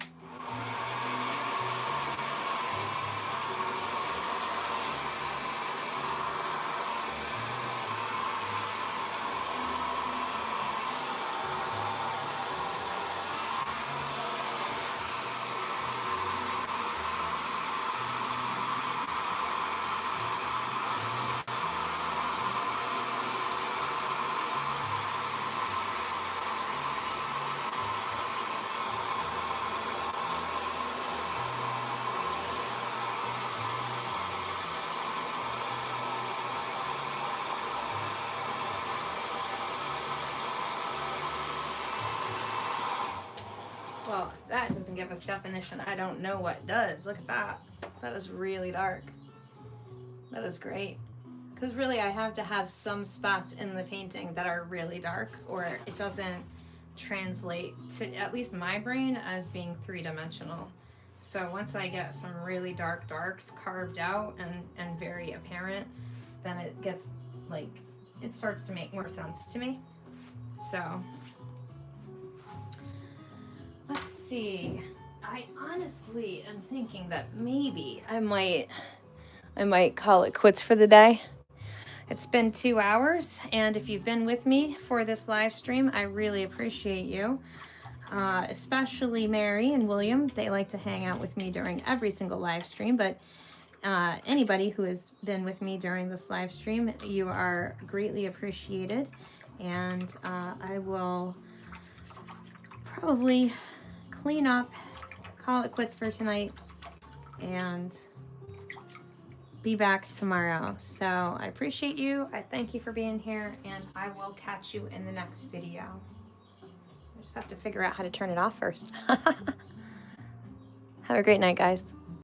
A: Well, if that doesn't give us definition, I don't know what does. Look at that. That is really dark. That is great. Because really I have to have some spots in the painting that are really dark, or it doesn't translate to at least my brain as being three-dimensional. So once I get some really dark darks carved out and very apparent, then it gets like, it starts to make more sense to me. So let's see. I honestly am thinking that maybe I might call it quits for the day. It's been 2 hours, and if you've been with me for this live stream, I really appreciate you. Especially Mary and William. They like to hang out with me during every single live stream, but anybody who has been with me during this live stream, you are greatly appreciated. And I will probably clean up, call it quits for tonight, and be back tomorrow. So I appreciate you. I thank you for being here, and I will catch you in the next video. I just have to figure out how to turn it off first. Have a great night, guys.